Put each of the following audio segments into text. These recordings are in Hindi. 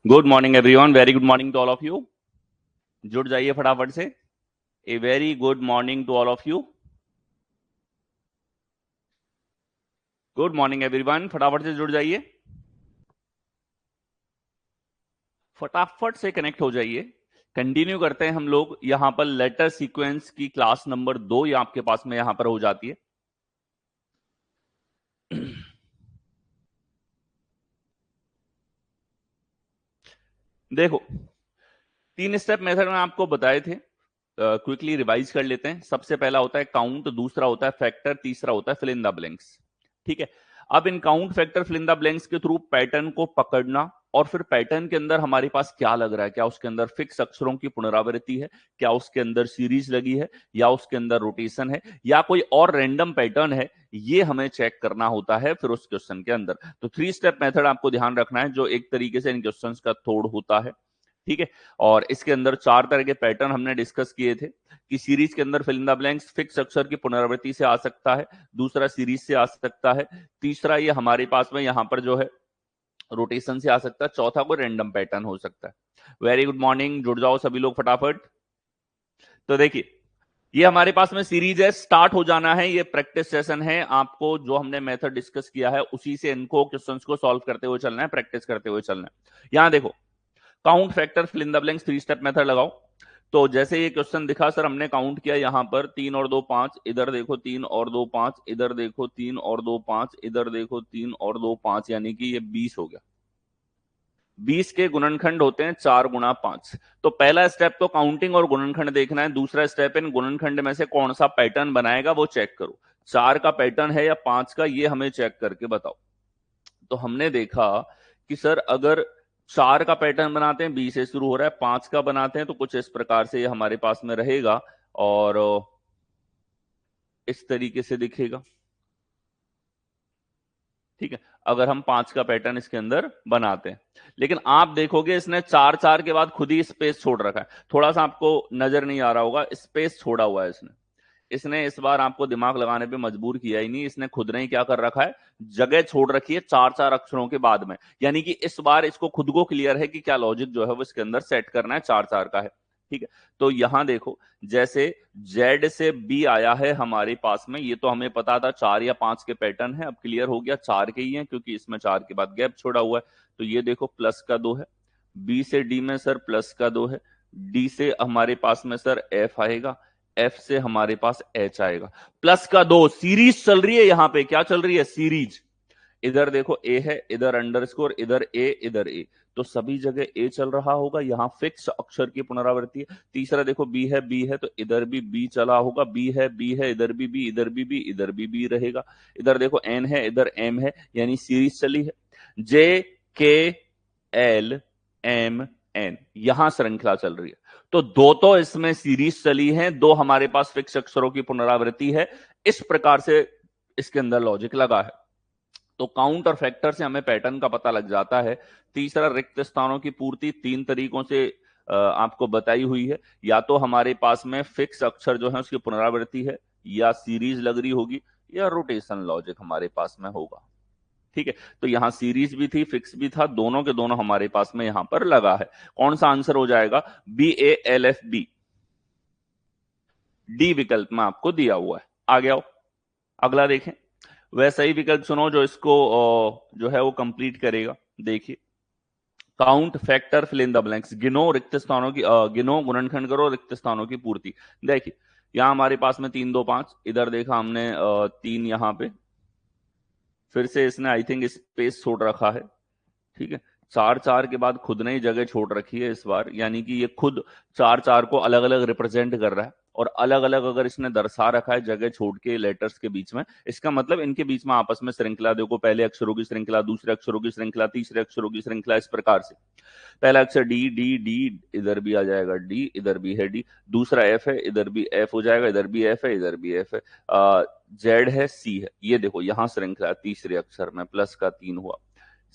Good morning everyone, very good morning to all of you. जुड़ जाइए फटाफट से। A very good morning to all of you. Good morning everyone, फटाफट से जुड़ जाइए, फटाफट से कनेक्ट हो जाइए। कंटिन्यू करते हैं हम लोग। यहां पर लेटर सीक्वेंस की क्लास नंबर 2 ये आपके पास में यहां पर हो जाती है। देखो, 3 स्टेप मेथड में आपको बताए थे, क्विकली रिवाइज कर लेते हैं। सबसे पहला होता है काउंट, दूसरा होता है फैक्टर, तीसरा होता है फिल इन द ब्लैंक्स। ठीक है, अब इन count, factor, fill in the blanks के थ्रू पैटर्न को पकड़ना, और फिर पैटर्न के अंदर हमारे पास क्या लग रहा है, क्या उसके अंदर फिक्स अक्षरों की पुनरावृत्ति है, क्या उसके अंदर सीरीज लगी है, या उसके अंदर रोटेशन है, या कोई और रैंडम पैटर्न है, ये हमें चेक करना होता है फिर उस क्वेश्चन के अंदर। तो 3 स्टेप मेथड आपको ध्यान रखना है, जो एक तरीके से इन क्वेश्चंस का तोड़ होता है। ठीक है, और इसके अंदर 4 तरह के पैटर्न हमने डिस्कस किए थे कि सीरीज के अंदर fill in the blanks fix अक्षर की पुनरावृत्ति से आ सकता है, दूसरा सीरीज से आ सकता है, तीसरा ये हमारे पास में यहां पर जो है रोटेशन से आ सकता है, चौथा कोई रैंडम पैटर्न हो सकता है। वेरी गुड मॉर्निंग, जुड़ जाओ सभी लोग फटाफट। तो देखिए, ये हमारे पास में सीरीज है, स्टार्ट हो जाना है, ये प्रैक्टिस सेशन है। आपको जो हमने मेथड डिस्कस किया है उसी से इनको क्वेश्चंस को सॉल्व करते हुए चलना है, प्रैक्टिस करते हुए चलना है। यहां देखो, count, factor, fill in the blanks, 3 step method लगाओ। तो जैसे ये क्वेश्चन दिखा, सर हमने काउंट किया यहां पर 3 और 2 5, इधर देखो 3 और 2 5, इधर देखो 3 और 2 5, इधर देखो 3 और 2 5, यानी कि ये 20 हो गया। 20 के गुणनखंड होते हैं 4 गुणा 5। तो पहला स्टेप तो काउंटिंग और गुणनखंड देखना है, दूसरा स्टेप इन गुणनखंड में से कौन सा पैटर्न बनाएगा वो चेक करो। 4 का पैटर्न है या 5 का, ये हमें चेक करके बताओ। तो हमने देखा कि सर अगर 4 का पैटर्न बनाते हैं, 20 से शुरू हो रहा है, 5 का बनाते हैं तो कुछ इस प्रकार से ये हमारे पास में रहेगा और इस तरीके से दिखेगा। ठीक है, अगर हम 5 का पैटर्न इसके अंदर बनाते हैं, लेकिन आप देखोगे इसने 4 4 के बाद खुद ही स्पेस छोड़ रखा है। थोड़ा सा आपको नजर नहीं आ रहा होगा, स्पेस छोड़ा हुआ है इसने। इसने इस बार आपको दिमाग लगाने पे मजबूर किया ही नहीं, इसने खुद ने ही क्या कर रखा है, जगह छोड़ रखी है 4 4 अक्षरों के बाद में। यानी कि इस बार इसको खुद को क्लियर है कि क्या लॉजिक जो है वो इसके अंदर सेट करना है, 4 4 का है। ठीक है, तो यहां देखो, जैसे जेड से बी आया है हमारे पास में, ये तो हमें पता था 4 या 5 के पैटर्न है, अब क्लियर हो गया 4 के ही है, क्योंकि इसमें 4 के बाद गैप छोड़ा हुआ है। तो ये देखो प्लस का 2 है, बी से डी में सर प्लस का 2 है, डी से हमारे पास में सर एफ आएगा, एफ से हमारे पास एच आएगा, प्लस का 2। सीरीज चल रही है, यहां पे क्या चल रही है, सीरीज। इधर देखो ए है, इधर अंडरस्कोर, इधर ए, इधर ए, तो सभी जगह ए चल रहा होगा, यहां फिक्स अक्षर की पुनरावृत्ति है। तीसरा देखो बी है, बी है, तो इधर भी बी चला होगा, बी है, बी है, इधर भी बी, इधर भी बी, इधर भी बी रहेगा। इधर देखो एन है, इधर एम है, यानी सीरीज चली है। जे के एल एम एन, यहां श्रृंखला चल रही है। तो दो तो इसमें सीरीज चली है, दो हमारे पास फिक्स अक्षरों की पुनरावृत्ति है। इस प्रकार से इसके अंदर लॉजिक लगा है। तो काउंट और फैक्टर से हमें पैटर्न का पता लग जाता है। तीसरा, रिक्त स्थानों की पूर्ति 3 तरीकों से आपको बताई हुई है। या तो हमारे पास में फिक्स अक्षर जो है उसकी पुनरावृत्ति है, या सीरीज लग रही होगी, या रोटेशन लॉजिक हमारे पास में होगा। ठीक है, तो यहां सीरीज भी थी, फिक्स भी था, दोनों के दोनों हमारे पास में यहां पर लगा है। कौन सा आंसर हो जाएगा, B A L F B, D विकल्प में आपको दिया हुआ है। आगे आओ, अगला देखें। वैसा ही विकल्प सुनो जो इसको जो है वो कंप्लीट करेगा। देखिए, count, factor, fill in the blanks, गिनो रिक्त स्थानों की गिनो गुणनखंड करो रिक्त स्थानों की पूर्ति। देखिए, यहां हमारे पास में 3 2 5, इधर देखा हमने 3 यहां पे, फिर से इसने आई थिंक स्पेस छोड़ रखा है। ठीक है, 4 4 के बाद खुद ने ही जगह छोड़ रखी है इस बार, यानी कि ये खुद 4 4 को अलग अलग रिप्रेजेंट कर रहा है, और अलग अलग अगर इसने दर्शा रखा है जगह छोड़ के लेटर्स के बीच में, इसका मतलब इनके बीच में आपस में श्रृंखला देखो, पहले अक्षरों की श्रृंखला, दूसरे अक्षरों की श्रृंखला, तीसरे अक्षरों की श्रृंखला, इस प्रकार से। पहला अक्षर डी, डी डी, इधर भी आ जाएगा डी, इधर भी है डी, दूसरा एफ है, इधर भी एफ हो जाएगा, इधर भी एफ है, इधर भी एफ है, जेड है, सी है। ये देखो यहां श्रृंखला तीसरे अक्षर में प्लस का 3 हुआ,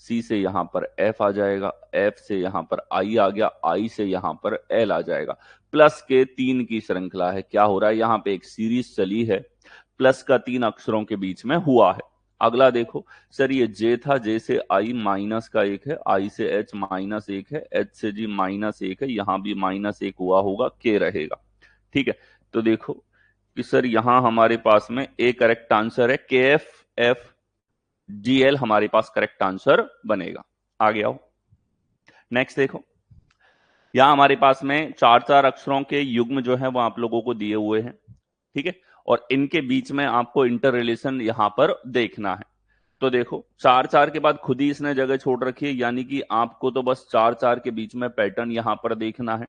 सी से यहां पर एफ आ जाएगा, एफ से यहां पर आई आ गया, आई से यहां पर एल आ जाएगा। प्लस के 3 की श्रृंखला है। क्या हो रहा है, यहां पे एक सीरीज चली है, प्लस का 3 अक्षरों के बीच में हुआ है। अगला देखो सर, ये जे था, जे से आई माइनस का 1 है, आई से एच माइनस 1 है, एच से जी माइनस 1 है, यहां भी माइनस 1 हुआ होगा, के रहेगा। ठीक है, तो देखो कि सर यहां हमारे पास में ए करेक्ट आंसर है, के एफ एफ जी एल हमारे पास करेक्ट आंसर बनेगा। आगे आओ, नेक्स्ट देखो, यहां हमारे पास में चार चार अक्षरों के युग्म जो है वो आप लोगों को दिए हुए हैं। ठीक है, और इनके बीच में आपको इंटर रिलेशन यहां पर देखना है। तो देखो चार चार के बाद खुद ही इसने जगह छोड़ रखी है, यानी कि आपको तो बस चार चार के बीच में पैटर्न यहां पर देखना है।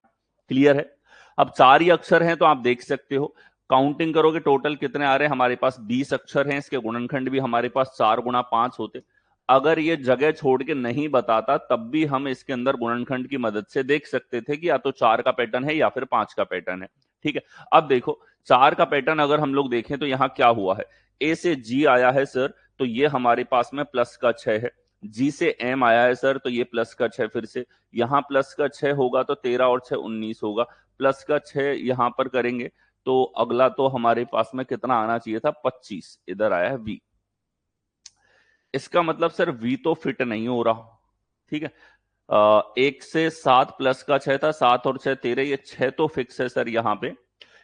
क्लियर है? अब चार ही अक्षर हैं तो आप देख सकते हो, काउंटिंग करोगे टोटल कितने आ रहे हैं, हमारे पास 20 अक्षर हैं, इसके गुणनखंड भी हमारे पास 4 गुणा 5 होते। अगर ये जगह छोड़ के नहीं बताता तब भी हम इसके अंदर गुणनखंड की मदद से देख सकते थे कि या तो 4 का पैटर्न है या फिर 5 का पैटर्न है। ठीक है, अब देखो 4 का पैटर्न अगर हम लोग देखें तो यहां क्या हुआ है, ए से जी आया है सर, तो ये हमारे पास में प्लस का 6 है। जी से एम आया है सर, तो ये प्लस का 6 फिर से, यहां प्लस का 6 होगा तो 13 और 6 19 होगा, प्लस का 6 यहां पर करेंगे तो अगला तो हमारे पास में कितना आना चाहिए था, 25, इधर आया है वी। इसका मतलब सर वी तो फिट नहीं हो रहा। ठीक है, 1 से 7 प्लस का 6 था, 7 और 6 13, ये 6 तो फिक्स है सर यहां पे,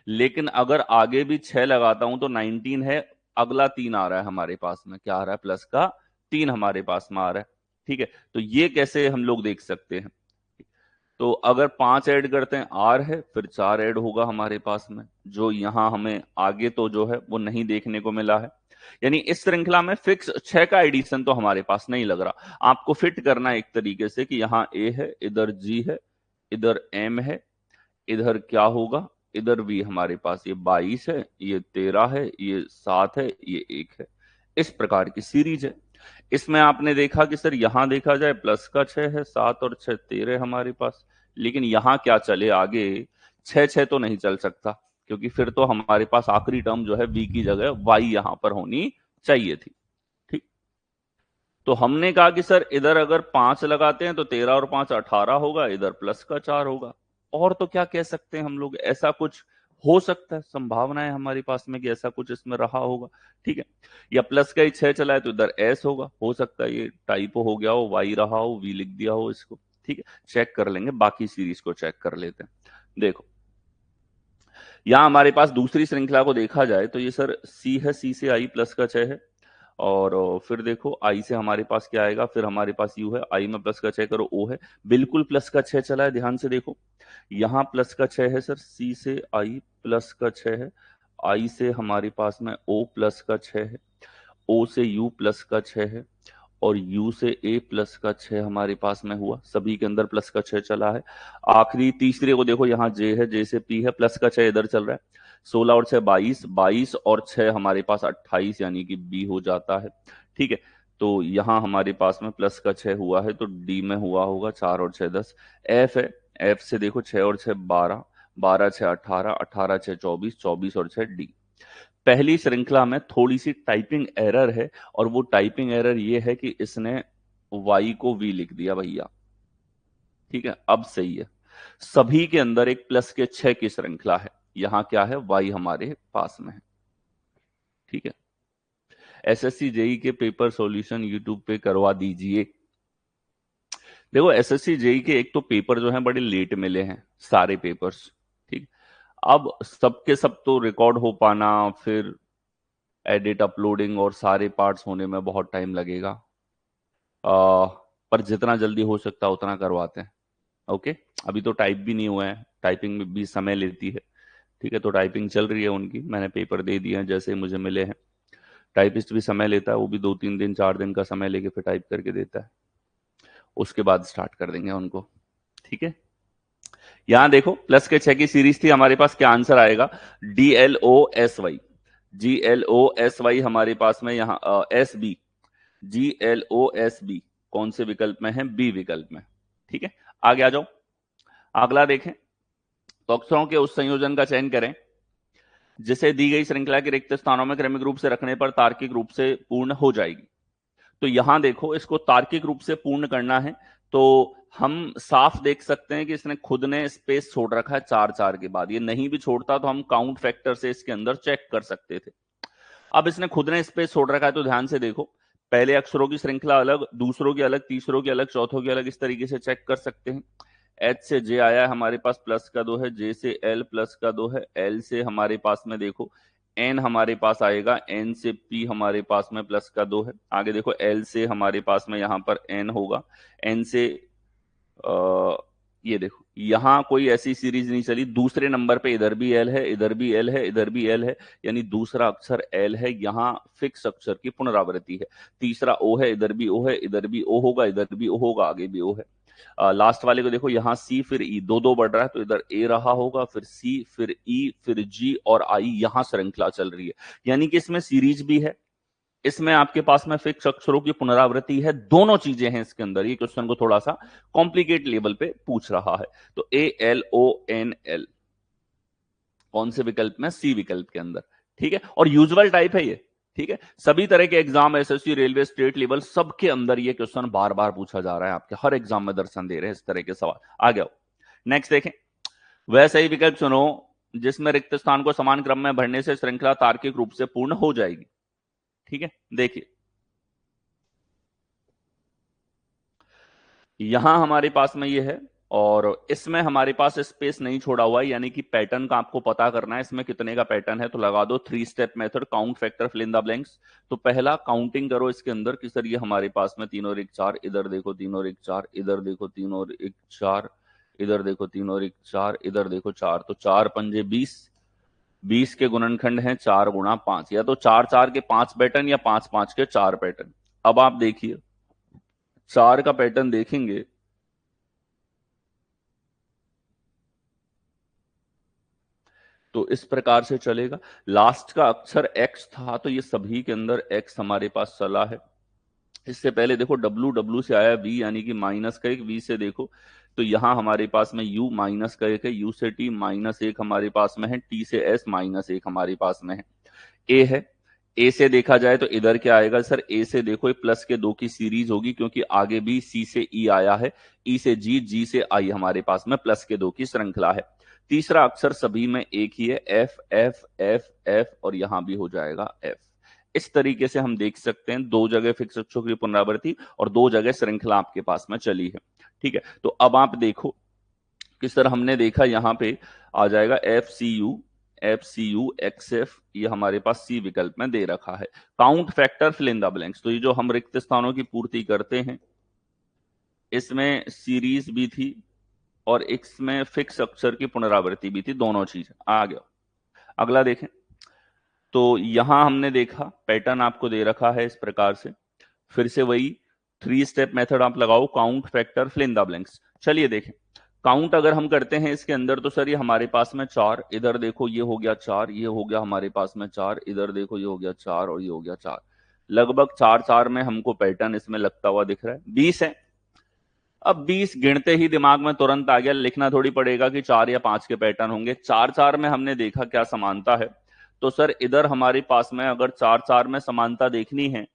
लेकिन अगर आगे भी 6 लगाता हूं तो 19 है, अगला 3 आ रहा है हमारे पास में, क्या आ रहा है, प्लस का 3 हमारे पास में आ रहा है। ठीक है, तो ये कैसे हम लोग देख सकते हैं, तो अगर 5 ऐड करते हैं आर है, फिर 4 ऐड होगा हमारे पास में, जो यहां हमें आगे तो जो है वो नहीं देखने को मिला है। यानी इस श्रृंखला में फिक्स 6 का एडिशन तो हमारे पास नहीं लग रहा। आपको फिट करना है एक तरीके से कि यहाँ ए है, इधर जी है, इधर एम है, इधर क्या होगा, इधर भी हमारे पास ये 22 है, ये 13 है, ये 7 है, ये 1 है। इस प्रकार की सीरीज है। इसमें आपने देखा कि सर यहां देखा जाए प्लस का 6 है, 7 और 6 13 हमारे पास, लेकिन यहां क्या चले आगे, 6 6 तो नहीं चल सकता, क्योंकि फिर तो हमारे पास आखिरी टर्म जो है बी की जगह वाई यहां पर होनी चाहिए थी। ठीक, तो हमने कहा कि सर इधर अगर 5 लगाते हैं तो 13 और 5 18 होगा, इधर प्लस का 4 होगा। और तो क्या कह सकते हैं हम लोग, ऐसा कुछ हो सकता है, संभावना है हमारे पास में कि ऐसा कुछ इसमें रहा होगा। ठीक है, या प्लस का ही 6 चला है तो इधर एस होगा, हो सकता है ये टाइपो हो गया हो, वाई रहा हो, वी लिख दिया हो इसको। ठीक है, चेक कर लेंगे, बाकी सीरीज को चेक कर लेते हैं। देखो यहां हमारे पास दूसरी श्रृंखला को देखा जाए तो ये सर सी है, सी से आई प्लस का 6 है, और फिर देखो आई से हमारे पास क्या आएगा, फिर हमारे पास यू है, आई में प्लस का 6 करो ओ है, बिल्कुल प्लस का 6 चला है, ध्यान से देखो यहां प्लस का 6 है सर, सी से आई प्लस का 6 है, आई से हमारे पास में ओ प्लस का 6 है, ओ से यू प्लस का 6 है, और यू से ए प्लस का 6 हमारे पास में हुआ, सभी के अंदर प्लस का 6 चला है। आखिरी तीसरे को देखो, यहाँ जे है, जे से पी है, प्लस का 6 इधर चल रहा है, 16 और 6 22, 22 और 6 हमारे पास 28, यानी कि बी हो जाता है। ठीक है, तो यहाँ हमारे पास में प्लस का 6 हुआ है, तो डी में हुआ होगा 4 और 6 10। एफ है, एफ से देखो 6 और 6 12, 12 6 18, 18 6 24, 24 और 6 डी। पहली श्रृंखला में थोड़ी सी टाइपिंग एरर है, और वो टाइपिंग एरर ये है कि इसने y को v लिख दिया भैया। ठीक है, अब सही है, सभी के अंदर एक प्लस के 6 की श्रृंखला है, यहां क्या है, y हमारे पास में है। ठीक है, एसएससी जेई के पेपर सॉल्यूशन यूट्यूब पे करवा दीजिए। देखो एसएससी जेई के एक तो पेपर जो है बड़े लेट मिले हैं, सारे पेपर्स। ठीक, अब सबके सब तो रिकॉर्ड हो पाना, फिर एडिट अपलोडिंग और सारे पार्ट्स होने में बहुत टाइम लगेगा। पर जितना जल्दी हो सकता है उतना करवाते हैं। ओके, अभी तो टाइप भी नहीं हुआ है, टाइपिंग में भी समय लेती है। ठीक है, तो टाइपिंग चल रही है उनकी, मैंने पेपर दे दिए हैं जैसे मुझे मिले हैं। टाइपिस्ट भी समय लेता है, वो भी 2 3 दिन 4 दिन का समय लेके फिर टाइप करके देता है, उसके बाद स्टार्ट कर देंगे उनको। ठीक है, यहां देखो प्लस के 6 की सीरीज थी हमारे पास, क्या आंसर आएगा, DLOSY, GLOSY हमारे पास में यहाँ SB, GLOSB कौन से विकल्प में है, बी विकल्प में। ठीक है, आगे आ जाओ, अगला देखें, तो अक्षरों के उस संयोजन का चयन करें जिसे दी गई श्रृंखला के रिक्त स्थानों में क्रमिक रूप से रखने पर तार्किक रूप से पूर्ण हो जाएगी। तो यहां देखो इसको तार्किक रूप से पूर्ण करना है, तो हम साफ देख सकते हैं कि इसने खुद ने स्पेस छोड़ रखा है 4 4 के बाद, ये नहीं भी छोड़ता तो हम काउंट फैक्टर से इसके अंदर चेक कर सकते थे। अब इसने खुद ने स्पेस छोड़ रखा है, तो ध्यान से देखो, पहले अक्षरों की श्रृंखला अलग, दूसरों की अलग, तीसरों की अलग, चौथों की अलग, इस तरीके से चेक कर सकते हैं। एच से जे आया है हमारे पास, प्लस का 2 है, जे से एल प्लस का 2 है, एल से हमारे पास में देखो एन हमारे पास आएगा, एन से पी हमारे पास में प्लस का 2 है। आगे देखो एल से हमारे पास में यहां पर एन होगा, एन से आ, ये देखो यहां कोई ऐसी सीरीज नहीं चली, दूसरे नंबर पे इधर भी एल है, इधर भी एल है, इधर भी एल है, यानी दूसरा अक्षर एल है, यहां फिक्स अक्षर की पुनरावृत्ति है। तीसरा ओ है, इधर भी ओ है, इधर भी ओ होगा, इधर भी ओ होगा, आगे भी ओ है। लास्ट वाले को देखो, यहां सी फिर ई, दो दो बढ़ रहा है, तो इधर ए रहा होगा, फिर सी फिर ई फिर जी और आई, यहां श्रृंखला चल रही है, यानी कि इसमें सीरीज भी है, इसमें आपके पास में फिक्स अक्षरों की पुनरावृत्ति है, दोनों चीजें हैं इसके अंदर। ये क्वेश्चन को थोड़ा सा कॉम्प्लिकेट लेवल पे पूछ रहा है। तो A L O N L कौन से विकल्प में? सी विकल्प के अंदर, ठीक है। और यूजुअल टाइप है ये, ठीक है। सभी तरह के exam, SSC, railway, state level, सबके अंदर ये क्वेश्चन बार बार पूछा जा रहा है, आपके हर एग्जाम में दर्शन दे रहे हैं इस तरह के सवाल। आ गया। नेक्स्ट देखें, वह सही विकल्प चुनो जिसमें रिक्त स्थान को समान क्रम में भरने से श्रृंखला तार्किक रूप से पूर्ण हो जाएगी। ठीक है, देखिए यहां हमारे पास में ये है, और इसमें हमारे पास स्पेस नहीं छोड़ा हुआ है, यानी कि पैटर्न का आपको पता करना है, इसमें कितने का पैटर्न है। तो लगा दो 3 step method, count factor fill in the blanks. तो पहला काउंटिंग करो इसके अंदर कि सर ये हमारे पास में 3 और 1 4, इधर देखो 3 और 1 4, इधर देखो 3 और 1 4, इधर देखो 3 और 1 4, इधर देखो 4, तो 4 पंजे 20, 20 के गुणनखंड हैं 4 गुणा 5, या तो 4 4 के 5 पैटर्न या 5 5 के 4 पैटर्न। अब आप देखिए 4 का पैटर्न देखेंगे तो इस प्रकार से चलेगा। लास्ट का अक्षर एक्स था, तो ये सभी के अंदर एक्स हमारे पास चला है। इससे पहले देखो डब्लू, डब्लू से आया वी, यानी कि माइनस का 1, वी से देखो तो यहां हमारे पास में यू माइनस का 1 है, यू से टी माइनस 1 हमारे पास में है, टी से एस माइनस 1 हमारे पास में है। ए है, ए से देखा जाए तो इधर क्या आएगा सर? ए से देखो ये प्लस के 2 की सीरीज होगी, क्योंकि आगे भी सी से ई आया है, ई से जी, जी से आई, हमारे पास में प्लस के 2 की श्रृंखला है। तीसरा अक्षर सभी में एक ही है, एफ एफ एफ एफ, और यहां भी हो जाएगा एफ। इस तरीके से हम देख सकते हैं, दो जगह फिक्स अक्षरों की पुनरावृत्ति और दो जगह श्रृंखला आपके पास में चली है। ठीक है, तो अब आप देखो किस तरह हमने देखा, यहां पे आ जाएगा F C U, F C U X F, ये हमारे पास सी विकल्प में दे रखा है। Count factor fill in the blanks, तो ये जो हम रिक्त स्थानों की पूर्ति करते हैं, इसमें सीरीज भी थी और इसमें फिक्स अक्षर की पुनरावृत्ति भी थी, दोनों चीज आ गया। अगला देखें, तो यहां हमने देखा पैटर्न आपको दे रखा है इस प्रकार से, फिर से वही 3 स्टेप मेथड आप लगाओ, count factor fill in the blanks. चलिए देखें, काउंट अगर हम करते हैं इसके अंदर, तो सर ये हमारे पास में 4, इधर देखो ये हो गया 4, ये हो गया हमारे पास में 4, इधर देखो ये हो गया 4 और ये हो गया 4, लगभग 4 4 में हमको पैटर्न इसमें लगता हुआ दिख रहा है। 20 है, अब 20 गिनते ही दिमाग में तुरंत आ गया, लिखना थोड़ी पड़ेगा कि 4 या 5 के पैटर्न होंगे। 4 4 में हमने देखा क्या समानता है, तो सर इधर हमारे पास में अगर 4 4 में समानता देखनी है,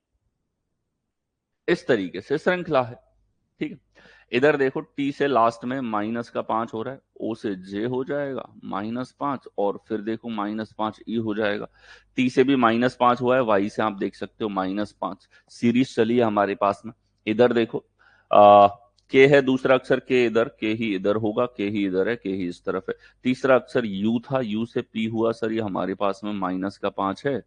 इस तरीके से श्रृंखला है। ठीक है, इधर देखो टी से लास्ट में माइनस का 5 हो रहा है, ओ से जे हो जाएगा -5, और फिर देखो -5 ई हो जाएगा, टी से भी -5 हुआ है, वाई से आप देख सकते हो -5, सीरीज चली है हमारे पास में। इधर देखो के है दूसरा अक्षर, के इधर, के ही इधर होगा, के ही इधर है, के ही इस तरफ है। तीसरा अक्षर यू था, यू से पी हुआ, सर ये हमारे पास में -5 है,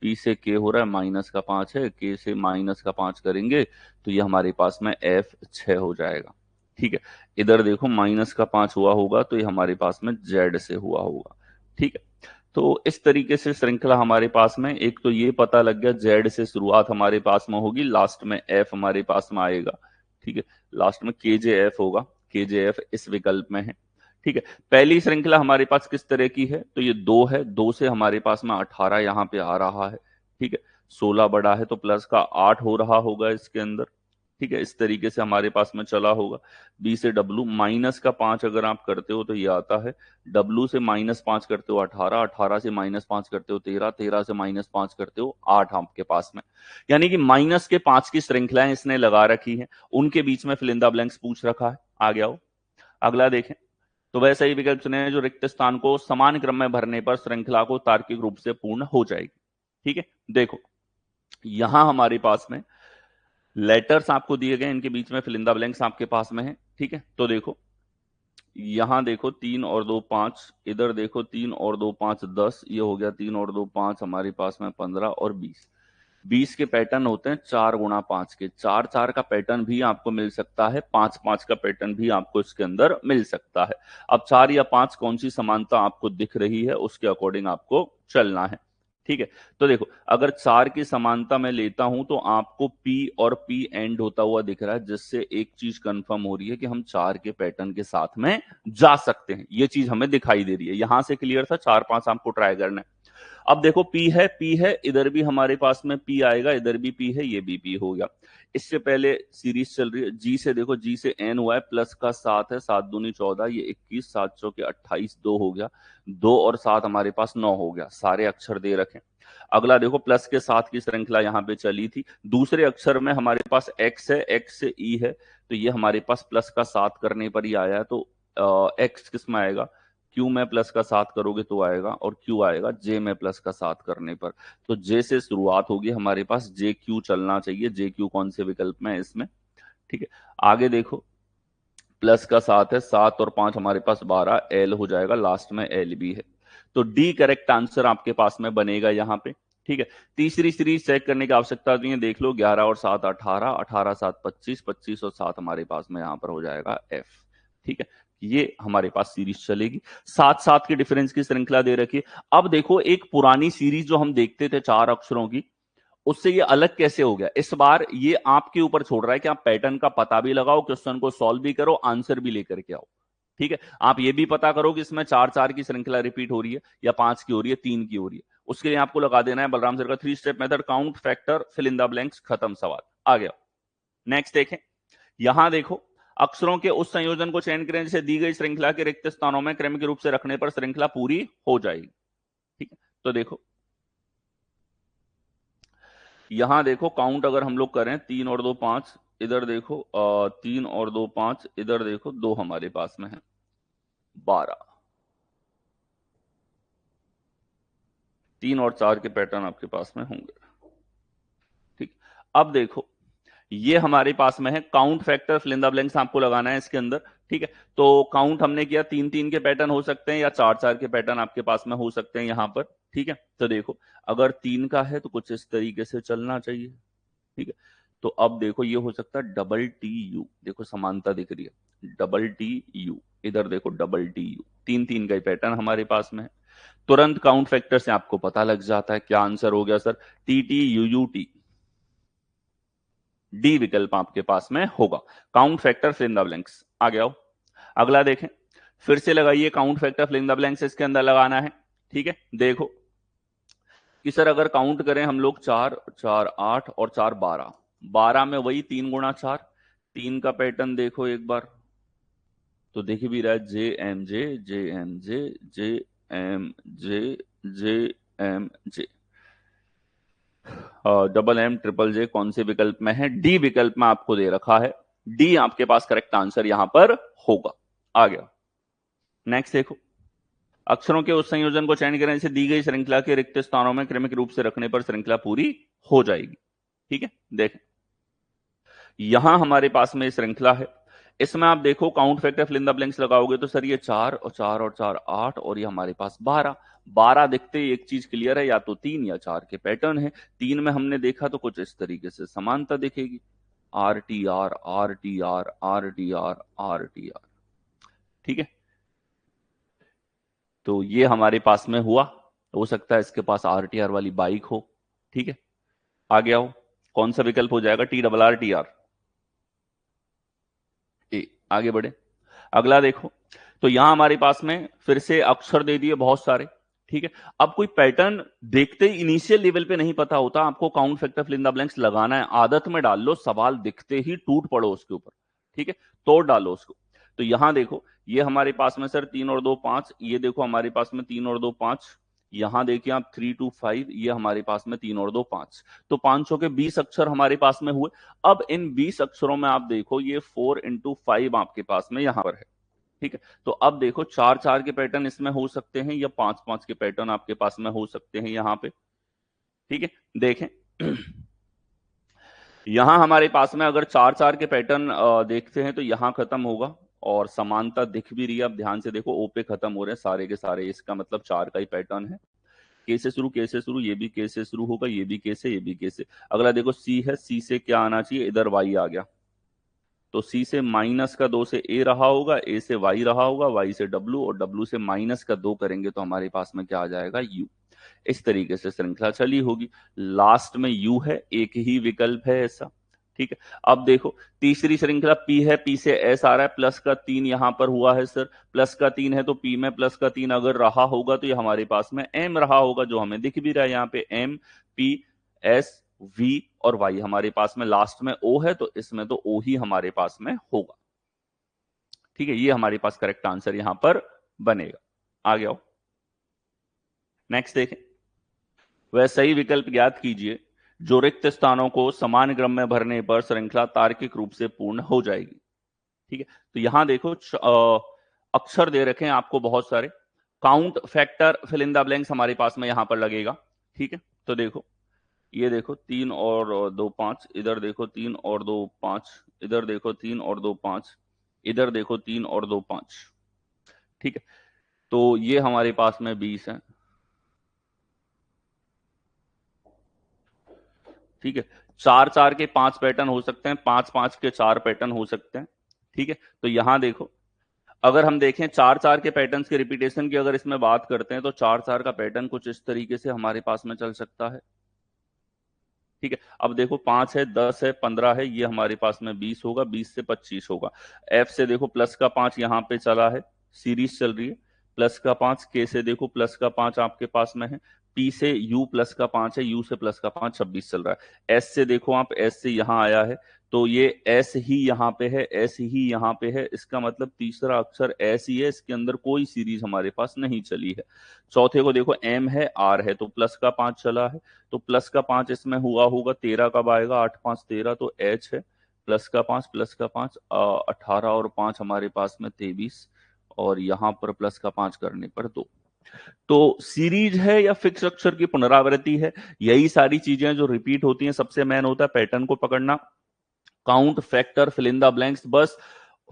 पी से के हो रहा है -5 है, के से -5 करेंगे तो ये हमारे पास में एफ 6 हो जाएगा। ठीक है, इधर देखो -5 हुआ होगा, तो ये हमारे पास में जेड से हुआ होगा। ठीक है, तो इस तरीके से श्रृंखला हमारे पास में, एक तो ये पता लग गया जेड से शुरुआत हमारे पास में होगी, लास्ट में एफ हमारे पास में आएगा। ठीक है, लास्ट में के जे एफ होगा, के जे एफ इस विकल्प में है। ठीक है, पहली श्रृंखला हमारे पास किस तरह की है, तो ये 2 है, 2 से हमारे पास में 18 यहां पे आ रहा है। ठीक है, 16 बड़ा है तो प्लस का 8 हो रहा होगा इसके अंदर। ठीक है, इस तरीके से हमारे पास में चला होगा। बी से डब्लू -5 अगर आप करते हो तो ये आता है, डब्लू से -5 करते हो 18, 18 से -5 करते हो 13, 13 से -5 करते हो 8 आपके पास में, यानी कि -5 की श्रृंखलाएं इसने लगा रखी है, उनके बीच में फिल इन द ब्लैंक्स पूछ रखा है। आ गया हो, अगला देखें, तो वह सही विकल्प चुने जो रिक्त स्थान को समान क्रम में भरने पर श्रृंखला को तार्किक रूप से पूर्ण हो जाएगी। ठीक है, देखो यहां हमारे पास में लेटर्स आपको दिए गए, इनके बीच में फिल इन द ब्लैंक्स आपके पास में है। ठीक है, तो देखो यहां देखो 3 और 2 5, इधर देखो 3 और 2 5 10, ये हो गया 3 और 2 5 हमारे पास में 15 और 20। 20 के पैटर्न होते हैं 4 गुणा 5 के, 4 4 का पैटर्न भी आपको मिल सकता है, 5 5 का पैटर्न भी आपको इसके अंदर मिल सकता है। अब 4 या 5 कौन सी समानता आपको दिख रही है उसके अकॉर्डिंग आपको चलना है। ठीक है, तो देखो अगर 4 की समानता मैं लेता हूं तो आपको P और P एंड होता हुआ दिख रहा है, जिससे एक चीज कंफर्म हो रही है कि हम 4 के पैटर्न के साथ में जा सकते हैं। ये चीज हमें दिखाई दे रही है, यहां से क्लियर था। 4 5 आपको ट्राई करना है। अब देखो P है, इधर भी हमारे पास में P आएगा, इधर भी P है, ये भी P हो गया। इससे पहले सीरीज चल रही है G से, देखो G से N हुआ है, प्लस का 7 है, 7 दूनी 14, ये 21, 7 चौके 28, 2 हो गया, 2 और 7 हमारे पास 9 हो गया। सारे अक्षर दे रखे। अगला देखो प्लस के 7 की श्रृंखला यहाँ पे चली थी, दूसरे अक्षर में हमारे पास X है, X से E है, तो ये हमारे पास प्लस का 7 करने पर ही आया है। तो X किस में आएगा, क्यू में प्लस का 7 करोगे तो आएगा, और क्यू आएगा जे में प्लस का 7 करने पर। तो जे से शुरुआत होगी हमारे पास, जे क्यू चलना चाहिए। जे क्यू कौन से विकल्प में है इसमें। ठीक है, आगे देखो प्लस का 7 है, 7 और 5 हमारे पास 12, एल हो जाएगा, लास्ट में एल भी है। तो डी करेक्ट आंसर आपके पास में बनेगा यहाँ पे। ठीक है, तीसरी सीरीज चेक करने की आवश्यकता नहीं है, देख लो 11 और 7 18, 18 7 25, 25 और 7 हमारे पास में यहाँ पर हो जाएगा एफ। ठीक है, ये हमारे पास सीरीज चलेगी। 7 7 की डिफरेंस की श्रृंखला दे रखी है। अब देखो एक पुरानी सीरीज जो हम देखते थे 4 अक्षरों की, उससे ये अलग कैसे हो गया। इस बार ये आपके ऊपर छोड़ रहा है कि आप पैटर्न का पता भी लगाओ, क्वेश्चन को सॉल्व भी करो, आंसर भी लेकर के आओ। ठीक है, आप ये भी पता करो कि इसमें 4 4 की श्रृंखला रिपीट हो रही है या 5 की हो रही है, 3 की हो रही है। उसके लिए आपको लगा देना है बलराम सर का 3 step method, count, factor, fill in the blanks, खत्म, सवाल आ गया। नेक्स्ट देखें, यहां देखो अक्षरों के उस संयोजन को चयन करें जिसे दी गई श्रृंखला के रिक्त स्थानों में क्रमिक रूप से रखने पर श्रृंखला पूरी हो जाएगी। ठीक है, तो देखो यहां देखो काउंट अगर हम लोग करें 3 और 2 5, इधर देखो 3 और 2 5, इधर देखो 2 हमारे पास में है, 12। 3 और 4 के पैटर्न आपके पास में होंगे। ठीक, अब देखो ये हमारे पास में है count, factor, fill in the blanks आपको लगाना है इसके अंदर। ठीक है, तो काउंट हमने किया 3 3 के पैटर्न हो सकते हैं या 4 4 के पैटर्न आपके पास में हो सकते हैं यहां पर। ठीक है, तो देखो अगर 3 का है तो कुछ इस तरीके से चलना चाहिए। ठीक है, तो अब देखो ये हो सकता है डबल टी यू, देखो समानता दिख रही है, डबल टी यू, इधर देखो डबल टी यू, 3 3 का ही पैटर्न हमारे पास में है। तुरंत काउंट फैक्टर से आपको पता लग जाता है क्या आंसर हो गया sir, T T U U T, D विकल्प आपके पास में होगा। Count factor fill in the blanks आ गया हो। अगला देखें, फिर से लगाइए count factor fill in the blanks, इसके अंदर लगाना है। ठीक है, देखो कि सर अगर काउंट करें हम लोग 4 4 8 और 4 12, 12 में वही 3 गुणा 4, 3 का पैटर्न देखो एक बार, तो देख भी रहा है J M J, J M J, J M J, J M J, double M triple J कौन से विकल्प में है, डी विकल्प में आपको दे रखा है। डी आपके पास करेक्ट आंसर यहां पर होगा। आ गया। नेक्स्ट देखो, अक्षरों के उस संयोजन को चयन करें जिसे दी गई श्रृंखला के रिक्त स्थानों में क्रमिक रूप से रखने पर श्रृंखला पूरी हो जाएगी। ठीक है, देखें यहां हमारे पास में श्रृंखला है, इसमें आप देखो count factor fill in the blanks लगाओगे तो सर ये 4 और 4 और 4 8, और ये हमारे पास 12। 12 दिखते ही एक चीज क्लियर है, या तो 3 या 4 के पैटर्न है। 3 में हमने देखा तो कुछ इस तरीके से समानता दिखेगी, are T are, are T are, are T are, are T are. ठीक है, तो ये हमारे पास में हुआ, हो सकता है इसके पास आर टी आर वाली बाइक हो। ठीक है, आ गया हो, कौन सा विकल्प हो जाएगा, T double R T R, A. आगे बढ़े, अगला देखो, तो यहां हमारे पास में फिर से अक्षर दे दिए बहुत सारे। ठीक है, अब कोई पैटर्न देखते ही इनिशियल लेवल पे नहीं पता होता, आपको count factor fill in the blanks लगाना है, आदत में डाल लो, सवाल दिखते ही टूट पड़ो उसके ऊपर। ठीक है, तोड़ डालो उसको। तो यहां देखो ये हमारे पास में सर 3 और 2 5, ये देखो हमारे पास में 3 और 2 5, यहां देखिए आप 3 2 5, ये हमारे पास में 3 और 2 5, तो 500 के 20 अक्षर हमारे पास में हुए। अब इन 20 अक्षरों में आप देखो ये 4 इंटू 5 आपके पास में यहां पर है। ठीक है, तो अब देखो 4 4 के पैटर्न इसमें हो सकते हैं या 5 5 के पैटर्न आपके पास में हो सकते हैं यहां पे। ठीक है, देखें यहां हमारे पास में अगर 4-4 के पैटर्न देखते हैं तो यहां खत्म होगा और समानता दिख भी रही है। अब ध्यान से देखो, ओ पे खत्म हो रहे हैं सारे के सारे, इसका मतलब 4 का ही पैटर्न है। के से शुरू, के से शुरू, ये भी के से शुरू होगा, ये भी के से, ये भी के से। अगला देखो सी है, सी से क्या आना चाहिए, इधर वाई आ गया, तो सी से माइनस का 2 से ए रहा होगा, ए से वाई रहा होगा, वाई से डब्लू, और डब्लू से माइनस का 2 करेंगे तो हमारे पास में क्या आ जाएगा, यू। इस तरीके से श्रृंखला चली होगी। लास्ट में यू है, एक ही विकल्प है ऐसा। ठीक है, अब देखो तीसरी श्रृंखला पी है, पी से एस आ रहा है, प्लस का 3 यहां पर हुआ है सर, प्लस का 3 है तो पी में प्लस का 3 अगर रहा होगा तो ये हमारे पास में एम रहा होगा, जो हमें दिख भी रहा है यहाँ पे, एम पी एस वी और वाई। हमारे पास में लास्ट में ओ है तो इसमें तो ओ ही हमारे पास में होगा। ठीक है, ये हमारे पास करेक्ट आंसर यहां पर बनेगा। आगे आओ, नेक्स्ट देखें। वह सही विकल्प ज्ञात कीजिए जो रिक्त स्थानों को समान क्रम में भरने पर श्रृंखला तार्किक रूप से पूर्ण हो जाएगी। ठीक है, तो यहां देखो अक्षर दे रखे हैं आपको बहुत सारे, count, factor, fill in the blanks हमारे पास में यहां पर लगेगा। ठीक है, तो देखो ये देखो 3 और 2 5, इधर देखो 3 और 2 5, इधर देखो 3 और 2 5, इधर देखो 3 और 2 5। ठीक है, तो ये हमारे पास में 20 है। ठीक है, 4-4 के 5 पैटर्न हो सकते हैं, 5-5 के 4 पैटर्न हो सकते हैं। ठीक है, तो यहां देखो अगर हम देखें 4-4 के पैटर्न्स के रिपीटेशन की अगर इसमें बात करते हैं तो 4-4 का पैटर्न कुछ इस तरीके से हमारे पास में चल सकता है। ठीक है, अब देखो 5 है, 10 है, 15 है, ये हमारे पास में 20 होगा, 20 से 25 होगा। एफ से देखो प्लस का 5 यहाँ पे चला है, सीरीज चल रही है, प्लस का 5, के से देखो प्लस का 5 आपके पास में है, पी से यू प्लस का 5 है, यू से प्लस का 5, 26 चल रहा है। एस से देखो आप, एस से यहां आया है तो ये एस ही यहाँ पे है, एस ही यहाँ पे है, इसका मतलब तीसरा अक्षर एस ही है, इसके अंदर कोई सीरीज हमारे पास नहीं चली है। चौथे को देखो एम है, आर है, तो प्लस का 5 चला है, तो प्लस का 5 इसमें हुआ होगा, 13 कब आएगा, 8 5 13, तो एच है, प्लस का 5 प्लस का 5 18 और 5 हमारे पास में 23, और यहां पर प्लस का 5 करने पर 2। तो सीरीज है या फिक्स अक्षर की पुनरावृत्ति है, यही सारी चीजें जो रिपीट होती हैं। सबसे मेन होता है पैटर्न को पकड़ना, count, factor, fill in the blanks, बस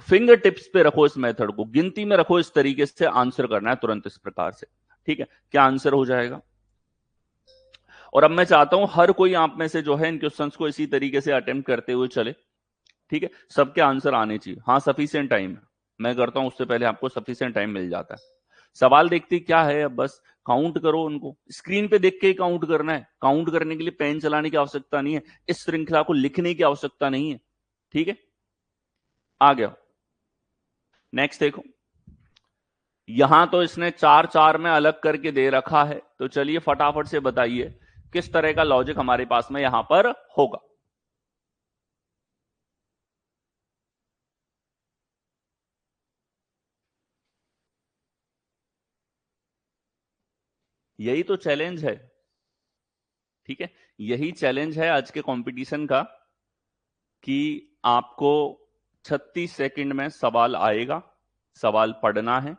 फिंगर टिप्स पे रखो इस मेथड को, गिनती में रखो, इस तरीके से आंसर करना है तुरंत इस प्रकार से। ठीक है, क्या आंसर हो जाएगा। और अब मैं चाहता हूं हर कोई आप में से जो है इन क्वेश्चंस को इसी तरीके से अटेम्प्ट करते हुए चले। ठीक है, सबके आंसर आने चाहिए। हाँ, सफिशिएंट टाइम है, मैं करता हूं उससे पहले आपको सफिशिएंट टाइम मिल जाता है। सवाल देखते क्या है, अब बस काउंट करो, उनको स्क्रीन पे देख के ही काउंट करना है। काउंट करने के लिए पेन चलाने की आवश्यकता नहीं है, इस श्रृंखला को लिखने की आवश्यकता नहीं है। ठीक है, आ गया, नेक्स्ट देखो। यहां तो इसने 4-4 में अलग करके दे रखा है, तो चलिए फटाफट से बताइए किस तरह का लॉजिक हमारे पास में यहां पर होगा। यही तो चैलेंज है। ठीक है, यही चैलेंज है आज के कंपटीशन का, कि आपको 36 सेकंड में सवाल आएगा, सवाल पढ़ना है,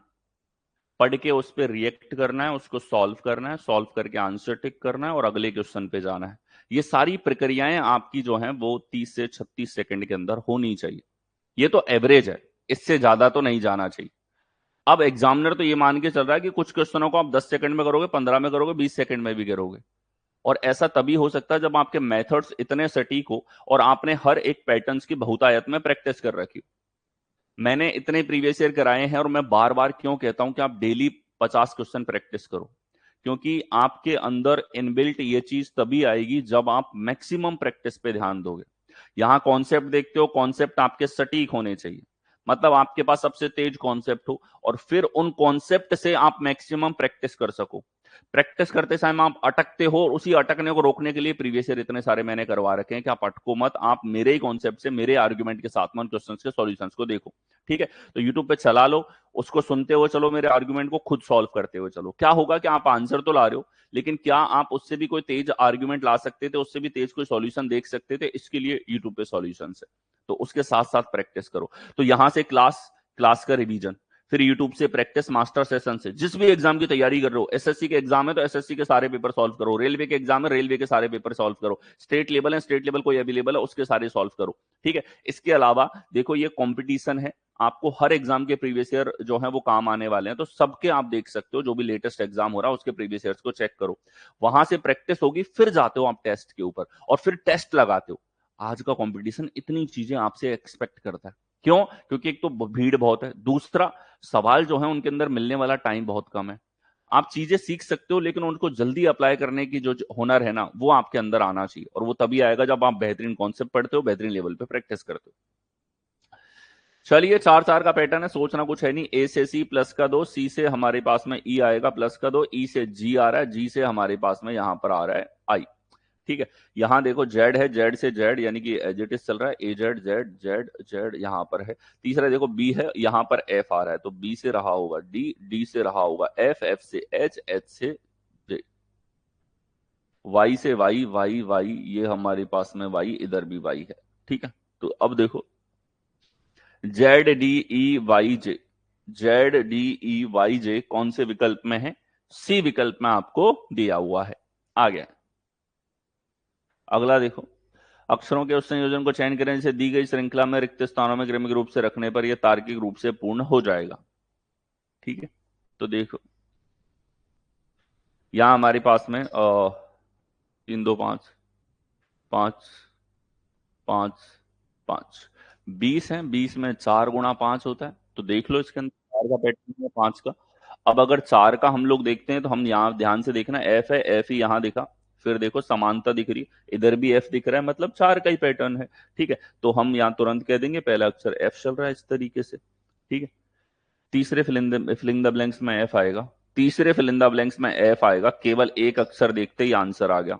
पढ़ के उस पर रिएक्ट करना है, उसको सॉल्व करना है, सॉल्व करके आंसर टिक करना है और अगले क्वेश्चन पे जाना है। ये सारी प्रक्रियाएं आपकी जो हैं वो 30 से 36 सेकंड के अंदर होनी चाहिए। ये तो एवरेज है, इससे ज्यादा तो नहीं जाना चाहिए। अब एग्जामिनर तो ये मान के चल रहा है कि कुछ क्वेश्चनों को आप 10 सेकंड में करोगे, 15 में करोगे, 20 सेकंड में भी करोगे। और ऐसा तभी हो सकता है जब आपके मेथड्स इतने सटीक हो और आपने हर एक पैटर्न्स की बहुतायत में प्रैक्टिस कर रखी हो। मैंने इतने प्रीवियस ईयर कराए हैं और मैं बार बार क्यों कहता हूं कि आप डेली 50 क्वेश्चन प्रैक्टिस करो, क्योंकि आपके अंदर इनबिल्ट ये चीज तभी आएगी जब आप मैक्सिमम प्रैक्टिस पे ध्यान दोगे। यहां कॉन्सेप्ट देखते हो, कॉन्सेप्ट आपके सटीक होने चाहिए, मतलब आपके पास सबसे तेज कॉन्सेप्ट हो और फिर उन कॉन्सेप्ट से आप मैक्सिमम प्रैक्टिस कर सको। प्रैक्टिस करते समय आप अटकते हो और उसी अटकने को रोकने के लिए प्रीवियस ईयर इतने सारे मैंने करवा रखे हैं कि आप अटको मत, आप मेरे ही कॉन्सेप्ट से, मेरे आर्गुमेंट के साथ में क्वेश्चंस के सॉल्यूशंस को देखो। ठीक है, तो यूट्यूब पे चला लो, उसको सुनते हुए चलो, मेरे आर्गुमेंट को खुद सॉल्व करते हुए चलो। क्या होगा कि आप आंसर तो ला रहे हो, लेकिन क्या आप उससे भी कोई तेज आर्गुमेंट ला सकते थे, उससे भी तेज कोई सॉल्यूशन देख सकते थे, इसके लिए यूट्यूब पे सॉल्यूशन है, तो उसके साथ साथ प्रैक्टिस करो। तो यहां से क्लास का रिवीजन, फिर यूट्यूब से प्रैक्टिस मास्टर सेशन से, जिस भी एग्जाम की तैयारी कर रहे हो, एसएससी के एग्जाम है तो एसएससी के सारे पेपर सॉल्व करो, रेलवे के एग्जाम है रेलवे के सारे पेपर सॉल्व करो, स्टेट लेवल है स्टेट लेवल कोई अवेलेबल है उसके सारे सॉल्व करो। ठीक है, इसके अलावा देखो ये कंपटीशन है, आपको हर एग्जाम के प्रीवियस ईयर जो है वो काम आने वाले हैं, तो सबके आप देख सकते हो, जो भी लेटेस्ट एग्जाम हो रहा है उसके प्रीवियस ईयर्स को चेक करो, वहां से प्रैक्टिस होगी, फिर जाते हो आप टेस्ट के ऊपर और फिर टेस्ट लगाते हो। आज का कंपटीशन इतनी चीजें आपसे एक्सपेक्ट करता है, क्यों? क्योंकि एक तो भीड़ बहुत है, दूसरा सवाल जो है उनके अंदर मिलने वाला टाइम बहुत कम है। आप चीजें सीख सकते हो लेकिन उनको जल्दी अप्लाई करने की जो हुनर है ना वो आपके अंदर आना चाहिए, और वो तभी आएगा जब आप बेहतरीन कॉन्सेप्ट पढ़ते हो, बेहतरीन लेवल पे प्रैक्टिस करते हो। चलिए 4 4 का पैटर्न है, सोचना कुछ है नहीं। ए से सी प्लस का दो, सी से हमारे पास में ई आएगा प्लस का दो, ई से जी आ रहा है, जी से हमारे पास में यहां पर आ रहा है आई। ठीक है, यहां देखो जेड है, जेड से जेड यानी कि एज इट इज चल रहा है, ए जेड जेड जेड जेड यहां पर है। तीसरा देखो बी है, यहां पर एफ आ रहा है, तो बी से रहा होगा डी, डी से रहा होगा एफ, एफ से एच, एच से जे, वाई से वाई, वाई वाई ये हमारे पास में वाई, इधर भी वाई है। ठीक है, तो अब देखो जेड डी ई वाई जे, जेड डी ई वाई जे कौन से विकल्प में है? सी विकल्प में आपको दिया हुआ है। आ गया। अगला देखो, अक्षरों के उस संयोजन को चयन करें जिसे दी गई श्रृंखला में रिक्त स्थानों में क्रमिक रूप से रखने पर यह तार्किक रूप से पूर्ण हो जाएगा। ठीक है, तो देखो यहां हमारे पास में 3 2 5 5 5 5 20 है, 20 में 4 × 5 होता है, तो देख लो इसके अंदर 4 का पैटर्न है 5 का। अब अगर 4 का हम लोग देखते हैं तो हम यहाँ ध्यान से देखना, एफ है, एफ ही यहां दिखा, फिर देखो समानता दिख रही है, इधर भी एफ दिख रहा है, मतलब 4 का ही पैटर्न है। ठीक है, तो हम यहाँ तुरंत कह देंगे पहला अक्षर एफ चल रहा है इस तरीके से। ठीक है, तीसरे फिलिंग द ब्लैंक्स में एफ आएगा, तीसरे फिलिंग द ब्लैंक्स में एफ आएगा, केवल एक अक्षर देखते ही आंसर आ गया।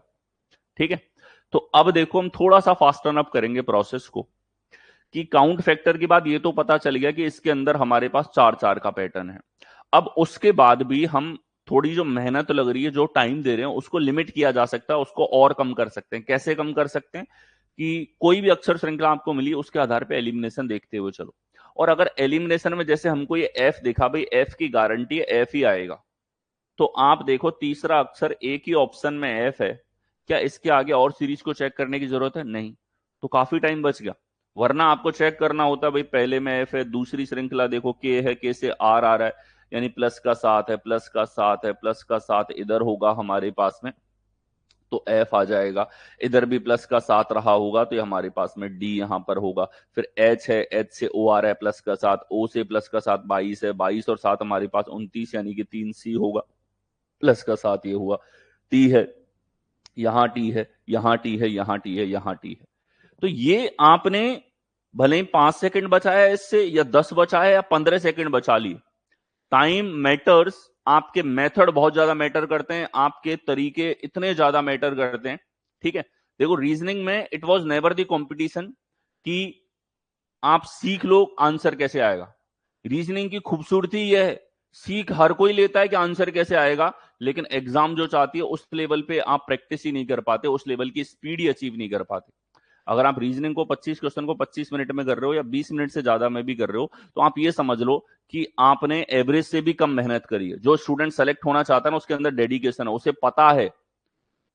ठीक है, तो अब देखो हम थोड़ा सा फास्टन अप करेंगे प्रोसेस को, कि काउंट फैक्टर के बाद ये तो पता चल गया कि इसके अंदर हमारे पास 4 4 का पैटर्न है। अब उसके बाद भी हम थोड़ी जो मेहनत लग रही है, जो टाइम दे रहे हैं, उसको लिमिट किया जा सकता है, उसको और कम कर सकते हैं। कैसे कम कर सकते हैं? कि कोई भी अक्षर श्रृंखला आपको मिली उसके आधार पर एलिमिनेशन देखते हुए चलो, और अगर एलिमिनेशन में जैसे हमको ये एफ दिखा, भाई एफ की गारंटी है एफ ही आएगा, तो आप देखो तीसरा अक्षर एक ही ऑप्शन में एफ है, क्या इसके आगे और सीरीज को चेक करने की जरूरत है? नहीं, तो काफी टाइम बच गया। वरना आपको चेक करना होता भाई पहले में एफ है, दूसरी श्रृंखला देखो के है, के से आर आ रहा है, यानी +7 है, +7 है, +7 इधर होगा हमारे पास में, तो एफ आ जाएगा। इधर भी +7 रहा होगा तो ये हमारे पास में डी यहां पर होगा। फिर एच है, एच से ओ आ रहा है +7, ओ से +7 22 है, 22 और 7 हमारे पास 29 यानी कि 3C होगा, +7 ये हुआ। टी है, यहां टी है, यहां टी है, यहां टी है, यहां टी है। तो ये आपने भले ही 5 सेकंड बचाया इससे, या 10 बचाया, या 15 सेकंड बचा ली, टाइम मैटर्स, आपके मेथड बहुत ज्यादा मैटर करते हैं, आपके तरीके इतने ज्यादा मैटर करते हैं। ठीक है, देखो रीजनिंग में it was never the competition कि आप सीख लो आंसर कैसे आएगा। रीजनिंग की खूबसूरती यह है, सीख हर कोई लेता है कि आंसर कैसे आएगा, लेकिन एग्जाम जो चाहती है उस लेवल पे आप प्रैक्टिस ही नहीं कर पाते, उस लेवल की स्पीड ही अचीव नहीं कर पाते। अगर आप रीजनिंग को 25 क्वेश्चन को 25 मिनट में कर रहे हो, या 20 मिनट से ज्यादा में भी कर रहे हो, तो आप ये समझ लो कि आपने एवरेज से भी कम मेहनत करी है। जो स्टूडेंट सेलेक्ट होना चाहता है ना, उसके अंदर डेडिकेशन है, उसे पता है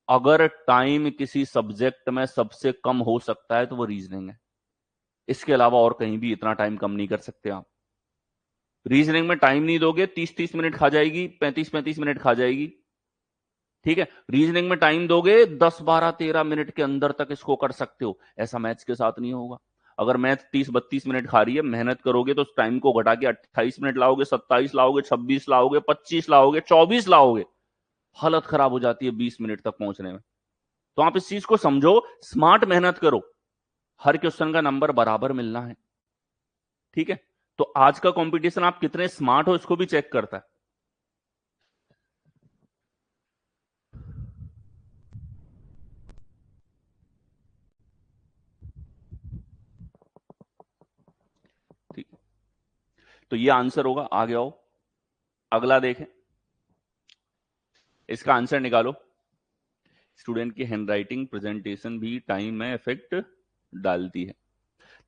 अगर टाइम किसी सब्जेक्ट में सबसे कम हो सकता है तो वो रीजनिंग है, इसके अलावा और कहीं भी इतना टाइम कम नहीं कर सकते आप। रीजनिंग में टाइम नहीं दोगे 30 30 मिनट खा जाएगी, 35 35 मिनट खा जाएगी। ठीक है, रीजनिंग में टाइम दोगे 10 12 13 मिनट के अंदर तक इसको कर सकते हो, ऐसा मैथ्स के साथ नहीं होगा। अगर मैथ 30 32 मिनट खा रही है, मेहनत करोगे तो उस टाइम को घटा के 28 मिनट लाओगे, 27 लाओगे, 26 लाओगे, 25 लाओगे, 24 लाओगे, हालत खराब हो जाती है 20 मिनट तक पहुंचने में। तो आप इस चीज को समझो, स्मार्ट मेहनत करो, हर क्वेश्चन का नंबर बराबर मिलना है। ठीक है, तो आज का कंपटीशन आप कितने स्मार्ट हो इसको भी चेक करता है। ठीक, तो ये आंसर होगा। आगे आओ, अगला देखें, इसका आंसर निकालो। स्टूडेंट की हैंडराइटिंग प्रेजेंटेशन भी टाइम में इफेक्ट डालती है।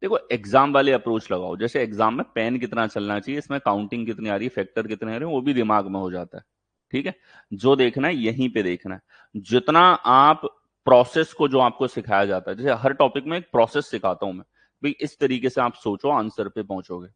देखो एग्जाम वाले अप्रोच लगाओ, जैसे एग्जाम में पेन कितना चलना चाहिए, इसमें काउंटिंग कितनी आ रही है, फैक्टर कितने आ रहे हैं, वो भी दिमाग में हो जाता है। ठीक है, जो देखना है यहीं पे देखना है। जितना आप प्रोसेस को, जो आपको सिखाया जाता है, जैसे हर टॉपिक में एक प्रोसेस सिखाता हूं मैं, भाई इस तरीके से आप सोचो आंसर पे पहुंचोगे,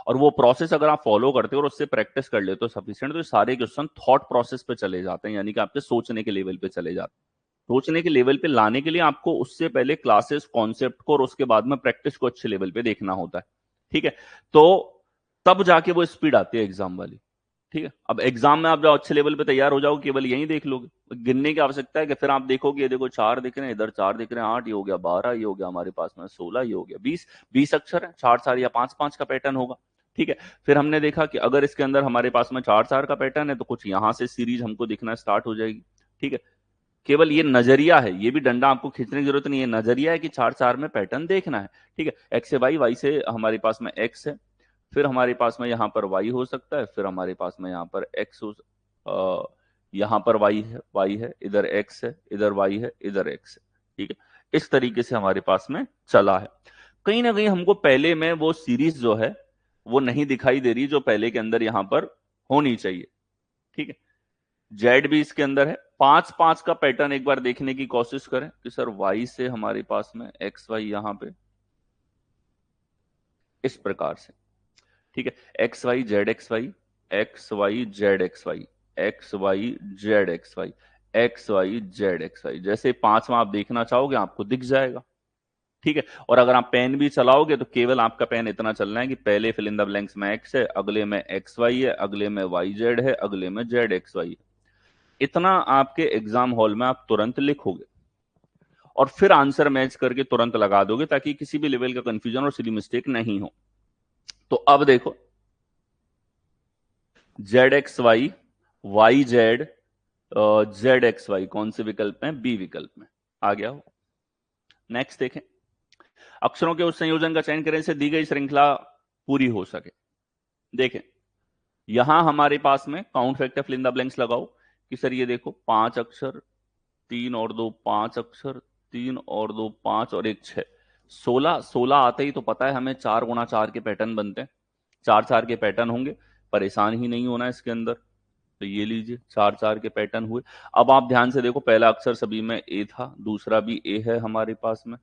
और वो प्रोसेस अगर आप फॉलो करते हो और उससे प्रैक्टिस कर लेते हो सफिशिएंट, तो ये सारे क्वेश्चन थॉट प्रोसेस पे चले जाते हैं, यानी कि आपके सोचने के लेवल पे चले जाते हैं। सोचने के लेवल पे लाने के लिए आपको उससे पहले क्लासेस, कॉन्सेप्ट को, और उसके बाद में प्रैक्टिस को अच्छे लेवल पे देखना होता है। ठीक है, तो तब जाके वो स्पीड आती है एग्जाम वाली। ठीक है, अब एग्जाम में आप जो अच्छे लेवल पे तैयार हो जाओगे, केवल यही देख लोगे, गिनने की आवश्यकता है कि फिर आप देखोगे, ये देखो 4 दिख रहे हैं, इधर 4 दिख रहे हैं, 8 ये हो गया, 12 ये हो गया, हमारे पास में 16 ये हो गया, 20, 20 अक्षर है, 4 4 या 5 5 का पैटर्न होगा। ठीक है, फिर हमने देखा कि अगर इसके अंदर हमारे पास में 4 4 का पैटर्न है, तो कुछ यहां से सीरीज हमको दिखना स्टार्ट हो जाएगी। ठीक है, केवल ये नजरिया है, ये भी डंडा आपको खींचने की जरूरत नहीं है, नजरिया है कि 4 4 में पैटर्न देखना है। ठीक है, एक्स से वाई, वाई से हमारे पास में एक्स है, फिर हमारे पास में यहाँ पर वाई हो सकता है, फिर हमारे पास में यहाँ पर एक्स हो, यहाँ पर वाई है, इधर एक्स है, इधर वाई है, इधर एक्स है। ठीक है, इस तरीके से हमारे पास में चला है। कहीं ना कहीं हमको पहले में वो सीरीज जो है वो नहीं दिखाई दे रही, जो पहले के अंदर यहाँ पर होनी चाहिए। ठीक है, जेड भी इसके अंदर है। 5 5 का पैटर्न एक बार देखने की कोशिश करें कि सर वाई से हमारे पास में एक्स वाई यहां पे इस प्रकार से। ठीक है, X Y Z X Y, X Y Z X Y, X Y Z X Y, X Y Z X Y, जैसे 5वां आप देखना चाहोगे आपको दिख जाएगा। ठीक है, और अगर आप पेन भी चलाओगे तो केवल आपका पेन इतना चलना है कि पहले फिल इन द ब्लैंक्स में एक्स है, अगले में एक्स वाई है, अगले में वाई जेड है, अगले में जेड एक्स वाई है। इतना आपके एग्जाम हॉल में आप तुरंत लिखोगे और फिर आंसर मैच करके तुरंत लगा दोगे, ताकि किसी भी लेवल का कंफ्यूजन और सिली मिस्टेक नहीं हो। तो अब देखो, Z X Y, Y Z, Z X Y कौन से विकल्प में? बी विकल्प में आ गया हो। नेक्स्ट देखें, अक्षरों के उस संयोजन का चयन करें से दी गई श्रृंखला पूरी हो सके। देखें, यहां हमारे पास में count factor fill in the blanks लगाओ कि सर ये देखो 5 अक्षर, 3 और 2 5 अक्षर, 3 और 2 5 और 1 6, 16। 16 आते ही तो पता है हमें 4 गुणा 4 के पैटर्न बनते हैं, 4 4 के पैटर्न होंगे, परेशान ही नहीं होना इसके अंदर। तो ये लीजिए 4 4 के पैटर्न हुए। अब आप ध्यान से देखो, पहला अक्षर सभी में ए था, दूसरा भी ए है हमारे पास में।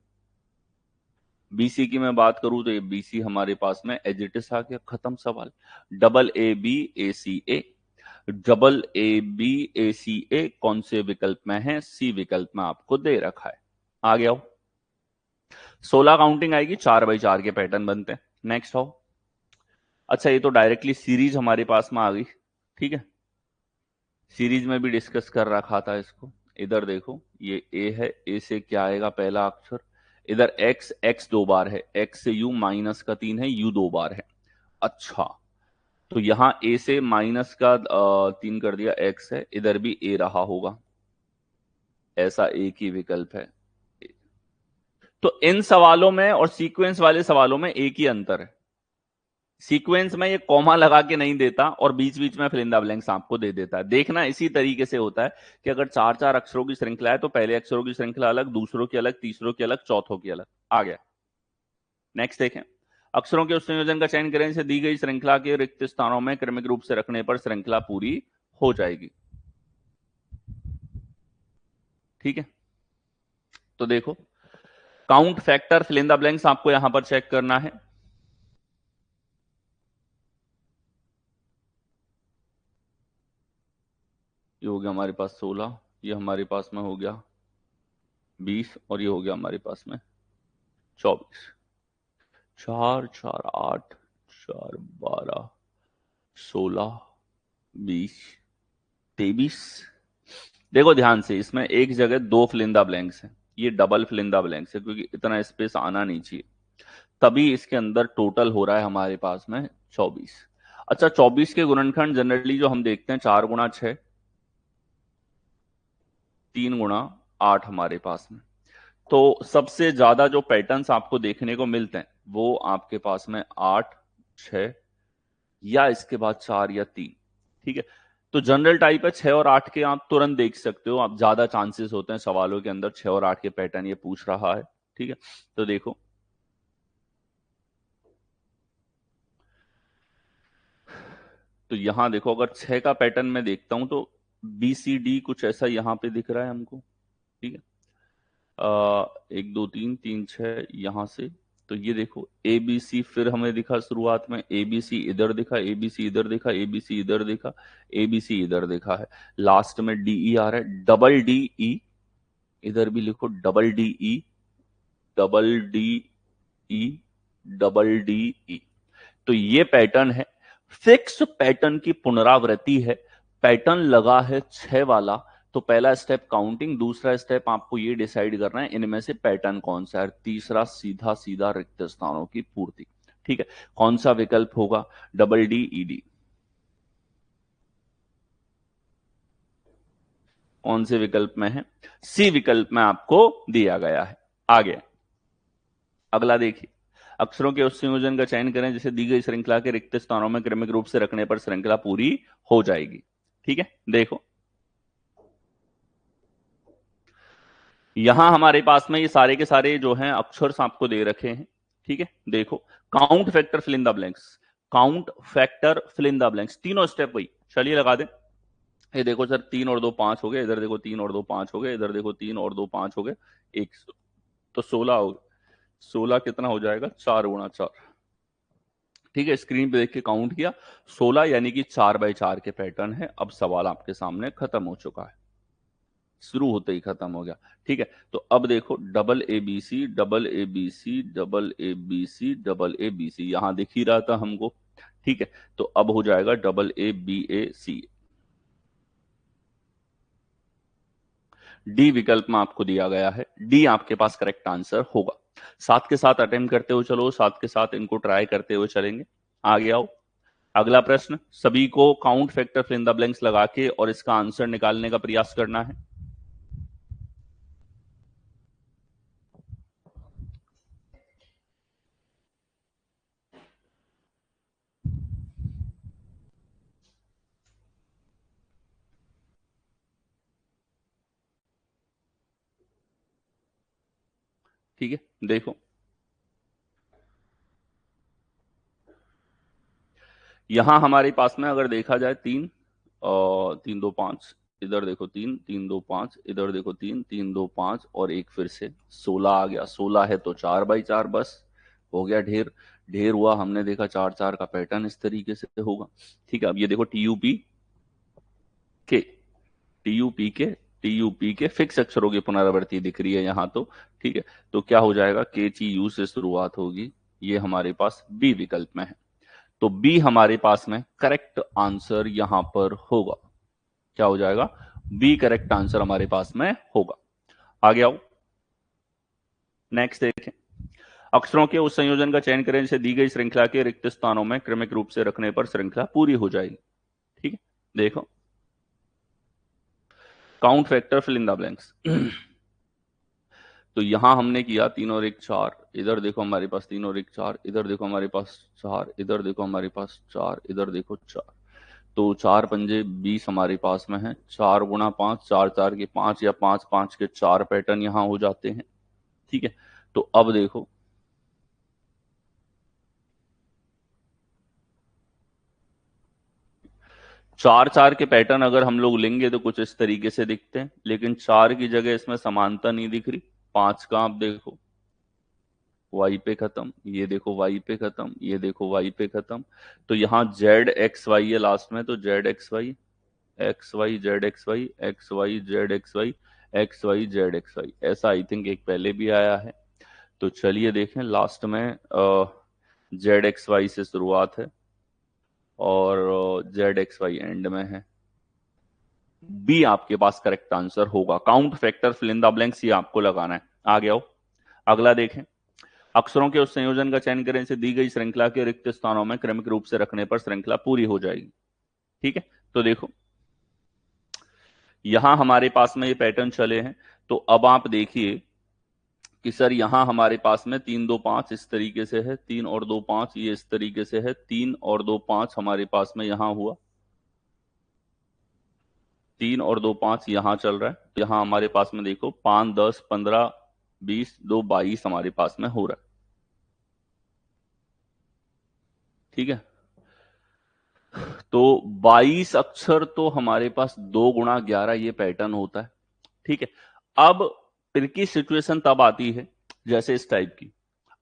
बीसी की मैं बात करूं तो ये बीसी हमारे पास में एजिटिस आ गया, खत्म सवाल। Double A B A C A, double A B A C A कौन से विकल्प में है? सी विकल्प में आपको दे रखा है। आ गया हो। 16 काउंटिंग आएगी, 4 बाई 4 के पैटर्न बनते हैं। नेक्स्ट हो। अच्छा, ये तो डायरेक्टली सीरीज हमारे पास में आ गई। ठीक है, सीरीज में भी डिस्कस कर रखा था इसको। इधर देखो, ये ए है, ए से क्या आएगा? पहला अक्षर। इधर एक्स, एक्स 2 बार है, एक्स से यू माइनस का 3 है, यू 2 बार है। अच्छा, तो यहां ए से माइनस का 3 कर दिया, एक्स है, इधर भी ए रहा होगा, ऐसा एक ही विकल्प है। तो इन सवालों में और सीक्वेंस वाले सवालों में एक ही अंतर है, सीक्वेंस में ये कॉमा लगा के नहीं देता और बीच बीच में फिल इन द ब्लैंक्स आपको दे देता है। देखना इसी तरीके से होता है कि अगर 4 4 अक्षरों की श्रृंखला है तो पहले अक्षरों की श्रृंखला अलग, दूसरों की अलग, तीसरों की अलग, चौथों की अलग। आ गया। नेक्स्ट देखें, अक्षरों के उस संयोजन का चयन करें से दी गई श्रृंखला के रिक्त स्थानों में क्रमिक रूप से रखने पर श्रृंखला पूरी हो जाएगी। ठीक है, तो देखो, count factor fill in the blanks आपको यहां पर चेक करना है। ये हो गया हमारे पास 16, ये हमारे पास में हो गया 20, और ये हो गया हमारे पास में 24। 4 4 8, 4 12, 16, 20, 23। देखो ध्यान से, इसमें एक जगह 2 फिल इन द ब्लैंक्स है, ये double fill in the blanks है, क्योंकि इतना स्पेस आना नहीं चाहिए, तभी इसके अंदर टोटल हो रहा है हमारे पास में 24। अच्छा, 24 के गुणनखंड जनरली जो हम देखते हैं 4 गुणा 6, 3 गुणा 8 हमारे पास में। तो सबसे ज्यादा जो पैटर्न्स आपको देखने को मिलते हैं वो आपके पास में 8, 6 या इसके बाद 4 या 3। ठीक है, तो जनरल टाइप है 6 और 8 के, आप तुरंत देख सकते हो, आप ज्यादा चांसेस होते हैं सवालों के अंदर 6 और 8 के पैटर्न ये पूछ रहा है। ठीक है, तो देखो तो यहां देखो, अगर 6 का पैटर्न मैं देखता हूं तो BCD कुछ ऐसा यहां पे दिख रहा है हमको। ठीक है, 1 2 3 3 6 यहां से। तो ये देखो ABC फिर हमें दिखा शुरुआत में, ABC इधर दिखा, ABC इधर दिखा, ABC इधर दिखा, ABC इधर दिखा है। लास्ट में DE आ रहा है, डबल DE इधर भी लिखो, double DE, double DE, double DE। तो ये पैटर्न है, फिक्स पैटर्न की पुनरावृत्ति है। पैटर्न लगा है 6 वाला, तो पहला स्टेप काउंटिंग, दूसरा स्टेप आपको ये डिसाइड करना है इनमें से पैटर्न कौन सा है, तीसरा सीधा सीधा रिक्त स्थानों की पूर्ति। ठीक है, कौन सा विकल्प होगा? Double DED। कौन से विकल्प में है? सी विकल्प में आपको दिया गया है। आगे अगला देखिए, अक्षरों के उस संयोजन का चयन करें जिसे दी गई श्रृंखला के रिक्त स्थानों में क्रमिक रूप से रखने पर श्रृंखला पूरी हो जाएगी। ठीक है, देखो यहां हमारे पास में ये सारे के सारे जो हैं अक्षर आपको दे रखे हैं। ठीक है, देखो count factor fill in the blanks, count factor fill in the blanks, तीनों स्टेप वही। चलिए लगा दें। ये देखो सर, 3 और 2 5 हो गए, इधर देखो 3 और 2 5 हो गए, इधर देखो 3 और 2 5 हो गए, एक तो 16 हो गए। 16 कितना हो जाएगा? 4 गुणा 4। ठीक है, स्क्रीन पे देख के काउंट किया, 16 यानी कि 4x4 के पैटर्न है। अब सवाल आपके सामने खत्म हो चुका है, शुरू होते ही खत्म हो गया। ठीक है, तो अब देखो double ABC, double ABC, double ABC, double ABC, यहां दिख ही रहा था हमको। ठीक है, तो अब हो जाएगा डबल ABAC। डी विकल्प में आपको दिया गया है, डी आपके पास करेक्ट आंसर होगा। साथ के साथ अटेम्प्ट करते हुए चलो, साथ के साथ इनको ट्राई करते हुए चलेंगे। आगे आओ, अगला प्रश्न, सभी को count factor fill in the blanks लगा के और इसका आंसर निकालने का प्रयास करना है। ठीक है, देखो यहां हमारे पास में अगर देखा जाए 3 और 3 2 5, इधर देखो 3 3 2 5, इधर देखो 3 3 2 5 और एक फिर से 16 आ गया। 16 है तो 4x4 बस हो गया ढेर। ढेर हुआ, हमने देखा 4 4 का पैटर्न इस तरीके से होगा। ठीक है, अब ये देखो के टीयूपी के टीयूपी के फिक्स अक्षरों की पुनरावृत्ति दिख रही है यहां तो। ठीक है, तो क्या हो जाएगा? KTU से शुरुआत होगी, ये हमारे पास बी विकल्प में है। तो बी हमारे पास में करेक्ट आंसर यहां पर होगा। क्या हो जाएगा? बी करेक्ट आंसर हमारे पास में होगा। आगे आओ, नेक्स्ट देखें, अक्षरों के उस संयोजन का चयन करें जिसे दी गई श्रृंखला के रिक्त स्थानों में क्रमिक रूप से रखने पर श्रृंखला पूरी हो जाएगी। ठीक है, देखो count factor fill in the blanks. तो यहां हमने किया 3 और 1 4, इधर देखो हमारे पास 3 और 1 4, इधर देखो हमारे पास 4, इधर देखो हमारे पास 4, इधर देखो 4। तो 4 पंजे 20 हमारे पास में है। 4 गुणा 5, 4 4 के 5 या 5 5 के 4 पैटर्न यहां हो जाते हैं। ठीक है, तो अब देखो 4 4 के पैटर्न अगर हम लोग लेंगे तो कुछ इस तरीके से दिखते हैं, लेकिन 4 की जगह इसमें समानता नहीं दिख रही। 5 का आप देखो वाई पे खत्म, ये देखो वाई पे खत्म, ये देखो वाई पे खत्म। तो यहाँ ZXY है लास्ट में, तो ZXY, XY ZXY, XYZXY, XYZXY, ऐसा आई थिंक एक पहले भी आया है। तो चलिए देखें, लास्ट में ZXY से शुरुआत है और ZXY एंड में है। बी आपके पास करेक्ट आंसर होगा, count factor fill in the blanks, ये आपको लगाना है। आगे आओ, अगला देखें, अक्षरों के उस संयोजन का चयन करें जिसे दी गई श्रृंखला के रिक्त स्थानों में क्रमिक रूप से रखने पर श्रृंखला पूरी हो जाएगी। ठीक है, तो देखो यहां हमारे पास में ये पैटर्न चले हैं। तो अब आप देखिए कि सर यहां हमारे पास में 3 2 5 इस तरीके से है, 3 और 2 5 ये इस तरीके से है, 3 और 2 5 हमारे पास में यहां हुआ, 3 और 2 5 यहां चल रहा है। यहां हमारे पास में देखो 5 10 15 20 2 22 हमारे पास में हो रहा है। ठीक है, तो 22 अक्षर तो हमारे पास 2 × 11 ये पैटर्न होता है। ठीक है, अब ट्रिकी सिचुएशन तब आती है जैसे इस टाइप की।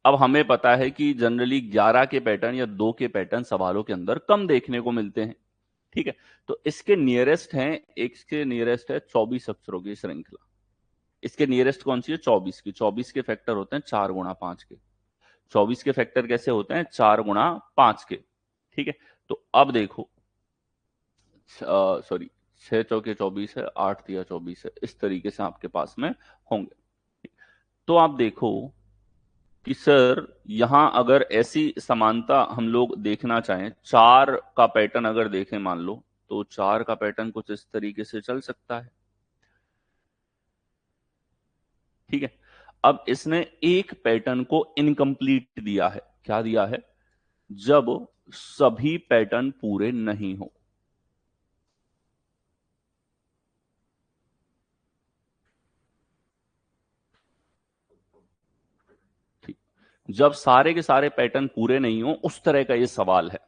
अब हमें पता है कि जनरली 11 के पैटर्न या 2 के पैटर्न सवालों के अंदर कम देखने को मिलते हैं। ठीक है, तो इसके नियरेस्ट है, इसके नियरेस्ट है 24 अक्षरों की श्रृंखला। इसके नियरेस्ट कौन सी है? 24 की। 24 के फैक्टर होते हैं 4 × 5 के। 24 के फैक्टर कैसे होते हैं? 4 × 5 के। ठीक है, तो अब देखो, सॉरी, 6 × 4 = 24 है, 8 × 3 = 24 है, इस तरीके से आपके पास में होंगे। तो आप देखो कि सर यहां अगर ऐसी समानता हम लोग देखना चाहें, 4 का पैटर्न अगर देखें मान लो, तो 4 का पैटर्न कुछ इस तरीके से चल सकता है। ठीक है, अब इसने एक पैटर्न को इनकम्प्लीट दिया है। क्या दिया है? जब सभी पैटर्न पूरे नहीं हो। ठीक, जब सारे के सारे पैटर्न पूरे नहीं हो, उस तरह का ये सवाल है।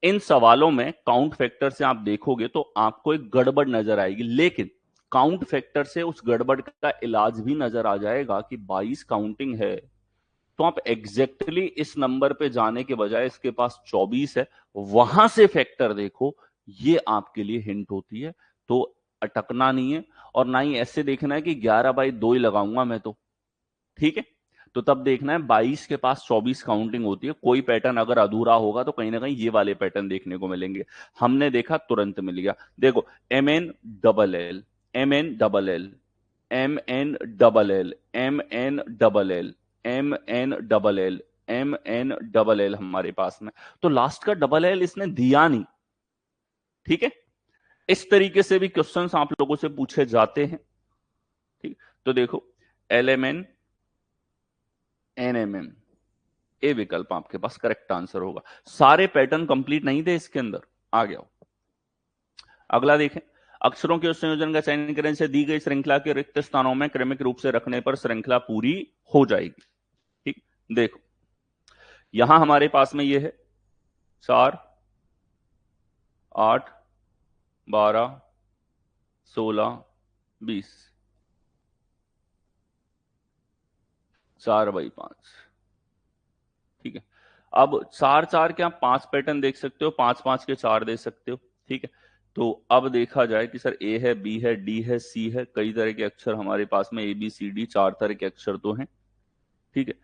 इन सवालों में काउंट फैक्टर से आप देखोगे तो आपको एक गड़बड़ नजर आएगी, लेकिन काउंट फैक्टर से उस गड़बड़ का इलाज भी नजर आ जाएगा कि 22 काउंटिंग है, तो आप एग्जैक्टली इस नंबर पे जाने के बजाय इसके पास 24 है, वहां से फैक्टर देखो। ये आपके लिए हिंट होती है। तो अटकना नहीं है, और ना ही ऐसे देखना है कि 11/2 ही लगाऊंगा मैं तो। ठीक है, तो तब देखना है 22 के पास 24 काउंटिंग होती है। कोई पैटर्न अगर अधूरा होगा तो कहीं ना कहीं ये वाले पैटर्न देखने को मिलेंगे। हमने देखा, तुरंत मिल गया। देखो, MN double L, MN double L, MN double L, MN double L, MN double L, MN double L हमारे पास में। तो लास्ट का डबल एल इसने दिया नहीं। ठीक है, इस तरीके से भी क्वेश्चंस आप लोगों से पूछे जाते हैं। ठीक, तो देखो, LMN NMM, ए विकल्प आपके पास करेक्ट आंसर होगा। सारे पैटर्न कंप्लीट नहीं थे इसके अंदर। आ गया। अगला देखें, अक्षरों के उस संयोजन का चयन करने से दी गई श्रृंखला के रिक्त स्थानों में क्रमिक रूप से रखने पर श्रृंखला पूरी हो जाएगी। ठीक, देखो यहां हमारे पास में ये है 4, 8, 12, 16, 20, 4/5। ठीक है, अब 4 4 के आप 5 पैटर्न देख सकते हो, 5 5 के 4 दे सकते हो। ठीक है, तो अब देखा जाए कि सर ए है, बी है, डी है, सी है, कई तरह के अक्षर हमारे पास में, ABCD 4 तरह के अक्षर तो हैं। ठीक है,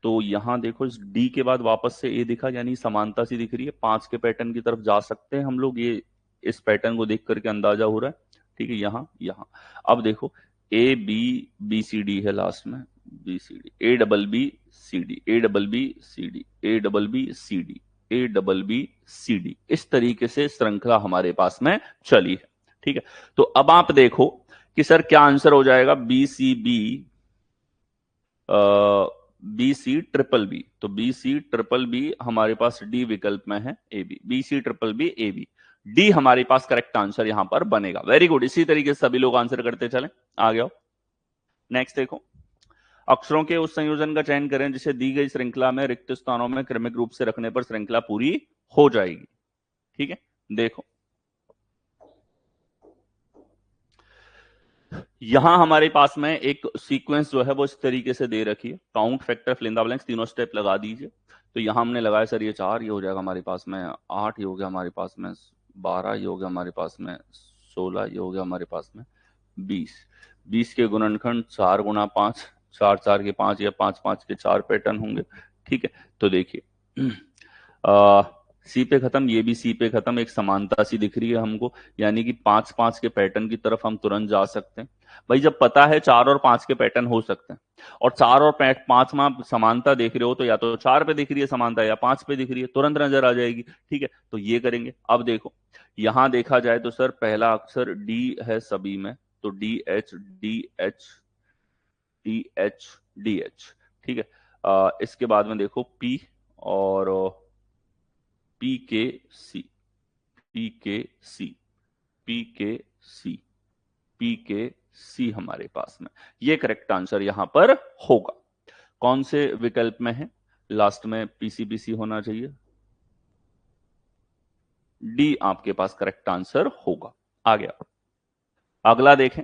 तो यहां देखो, इस डी के बाद वापस से ए दिखा, यानी समानता सी दिख रही है। 5 के पैटर्न की तरफ जा सकते हैं हम लोग, ये इस पैटर्न को देख करके अंदाजा हो रहा है। ठीक है, यहां यहां अब देखो, ABBCD है लास्ट में, BCD, ABBCD, ABBCD, ABBCD, ABBCD, इस तरीके से श्रृंखला हमारे पास में चली है। ठीक है, तो अब आप देखो कि सर क्या आंसर हो जाएगा? BCB, BC ट्रिपल बी, तो BC ट्रिपल बी हमारे पास डी विकल्प में है, AB, BC triple B, AB, D हमारे पास करेक्ट आंसर यहां पर बनेगा। वेरी गुड, इसी तरीके से सभी लोग आंसर करते चले। आ गया। नेक्स्ट देखो, अक्षरों के उस संयोजन का चयन करें जिसे दी गई श्रृंखला में रिक्त स्थानों में क्रमिक रूप से रखने पर श्रृंखला पूरी हो जाएगी। ठीक है, देखो यहां हमारे पास में एक सीक्वेंस जो है वो इस तरीके से दे रखी है। Count, factor, fill in the blanks, तीनों स्टेप लगा दीजिए। तो यहां हमने लगाया सर ये 4, ये हो जाएगा हमारे पास में 8, ये हो गया हमारे पास में 12, ये हो गया हमारे पास में 16, ये हो गया हमारे पास में 20। 20 के गुणनखंड 4 × 5, 4 4 के 5 या 5 5 के 4 पैटर्न होंगे। ठीक है, तो देखिए सी पे खत्म, ये भी सी पे खत्म, एक समानता सी दिख रही है हमको, यानी कि 5 5 के पैटर्न की तरफ हम तुरंत जा सकते हैं। भाई जब पता है 4 और 5 के पैटर्न हो सकते हैं, और 4 और 5 में आप समानता देख रहे हो, तो या तो 4 पे दिख रही है समानता या 5 पे दिख रही है, तुरंत नजर आ जाएगी। ठीक है, तो ये करेंगे। अब देखो यहां देखा जाए तो सर पहला अक्षर डी है सभी में, तो DH, ठीक है। इसके बाद में देखो पी, और PKC, PKC, PKC, PKC हमारे पास में, ये करेक्ट आंसर यहां पर होगा। कौन से विकल्प में है? लास्ट में PCPC होना चाहिए। डी आपके पास करेक्ट आंसर होगा। आ गया, अगला देखें।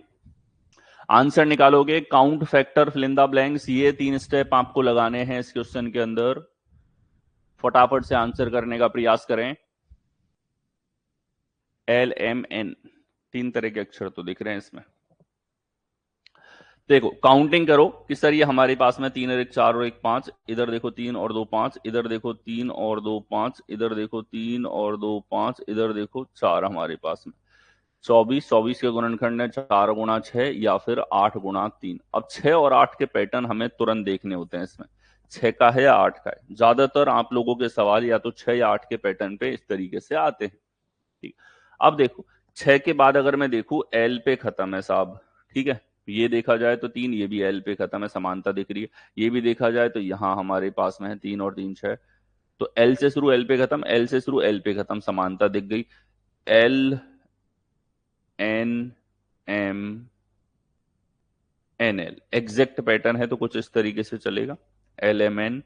आंसर निकालोगे, count, factor, fill in the blanks, ये 3 स्टेप आपको लगाने हैं इस क्वेश्चन के अंदर। फटाफट से आंसर करने का प्रयास करें। एल एम एन, 3 तरह के अक्षर तो दिख रहे हैं इसमें। देखो काउंटिंग करो कि सर ये हमारे पास में 3 और 1 4 और 1 5, इधर देखो 3 और 2 5, इधर देखो 3 और 2 5, इधर देखो 3 और 2 5, इधर देखो 4 हमारे पास में। 24, 24 के गुणनखंड है 4 गुणा 6 या फिर 8 गुणा 3। अब 6 और 8 के पैटर्न हमें तुरंत देखने होते हैं इसमें, 6 का है या 8 का है। ज्यादातर आप लोगों के सवाल या तो 6 या 8 के पैटर्न पे इस तरीके से आते हैं। ठीक, अब देखो 6 के बाद अगर मैं देखूं एल पे खत्म है साहब, ठीक है, ये देखा जाए तो 3, ये भी एल पे खत्म है, समानता दिख रही है। ये भी देखा जाए तो यहां हमारे पास में है 3 और 3 6, तो एल से शुरू एल पे खत्म, एल से शुरू एल पे खत्म, समानता दिख गई। L N M N L exact pattern है तो कुछ इस तरीके से चलेगा, L M N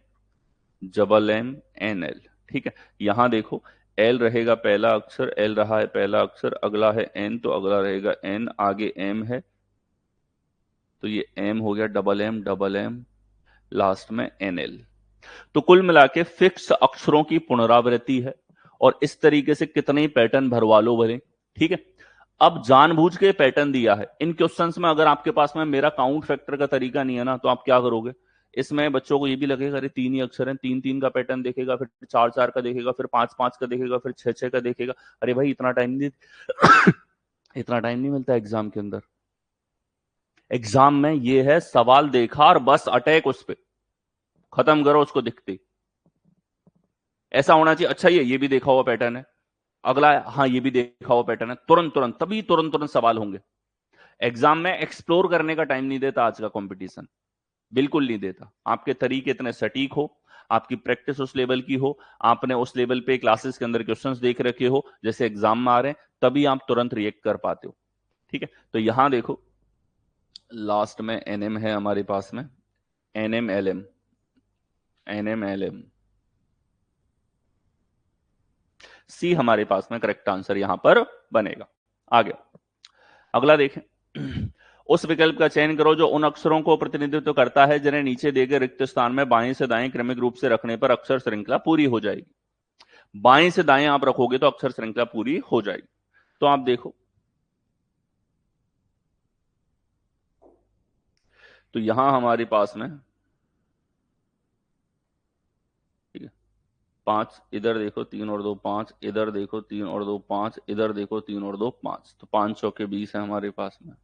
double M N L. ठीक है, यहां देखो एल रहेगा पहला अक्षर, एल रहा है पहला अक्षर, अगला है एन तो अगला रहेगा एन, आगे एम है तो ये एम हो गया, डबल एम, लास्ट में एन एल। तो कुल मिला के फिक्स अक्षरों की पुनरावृत्ति है और इस तरीके से कितने ही पैटर्न भरवा लो भले। ठीक है, अब जानबूझ के पैटर्न दिया है इन क्वेश्चंस में, अगर आपके पास में मेरा काउंट फैक्टर का तरीका नहीं है ना तो आप क्या करोगे, इसमें बच्चों को ये भी लगेगा अरे 3 ही अक्षर हैं, 3 3 का पैटर्न देखेगा, फिर 4 4 का देखेगा, फिर 5 5 का देखेगा, फिर 6 6 का देखेगा। अरे भाई इतना टाइम नहीं इतना टाइम नहीं मिलता एग्जाम के अंदर। एग्जाम में ये है सवाल देखा और बस अटैक उस पर, खत्म करो उसको दिखते। ऐसा होना चाहिए, अच्छा ये भी देखा हुआ पैटर्न है, अगला है हाँ ये भी देखा हुआ पैटर्न है, तुरंत तुरंत, तभी तुरंत तुरंत सवाल होंगे। एग्जाम में एक्सप्लोर करने का टाइम नहीं देता आज का कंपटीशन, बिल्कुल नहीं देता। आपके तरीके इतने सटीक हो, आपकी प्रैक्टिस उस लेवल की हो, आपने उस लेवल पे क्लासेस के अंदर क्वेश्चंस देख रखे हो जैसे एग्जाम में आ रहे हैं, तभी आप तुरंत रिएक्ट कर पाते हो। ठीक है, तो यहां देखो लास्ट में एनएम है हमारे पास में, एनएम एलएम, एनएम एलएम, सी हमारे पास में करेक्ट आंसर यहां पर बनेगा। आ गया, अगला देखें। उस विकल्प का चयन करो जो उन अक्षरों को प्रतिनिधित्व करता है जिन्हें नीचे दिए गए रिक्त स्थान में बाएं से दाएं क्रमिक रूप से रखने पर अक्षर श्रृंखला पूरी हो जाएगी। बाएं से दाएं आप रखोगे तो अक्षर श्रृंखला पूरी हो जाएगी। तो आप देखो, तो यहां हमारे पास में, ठीक है, 5, इधर देखो 3 और 2 5, इधर देखो 3 और 2 5, इधर देखो 3 और 2 5, तो 5 चौके 20 है हमारे पास में।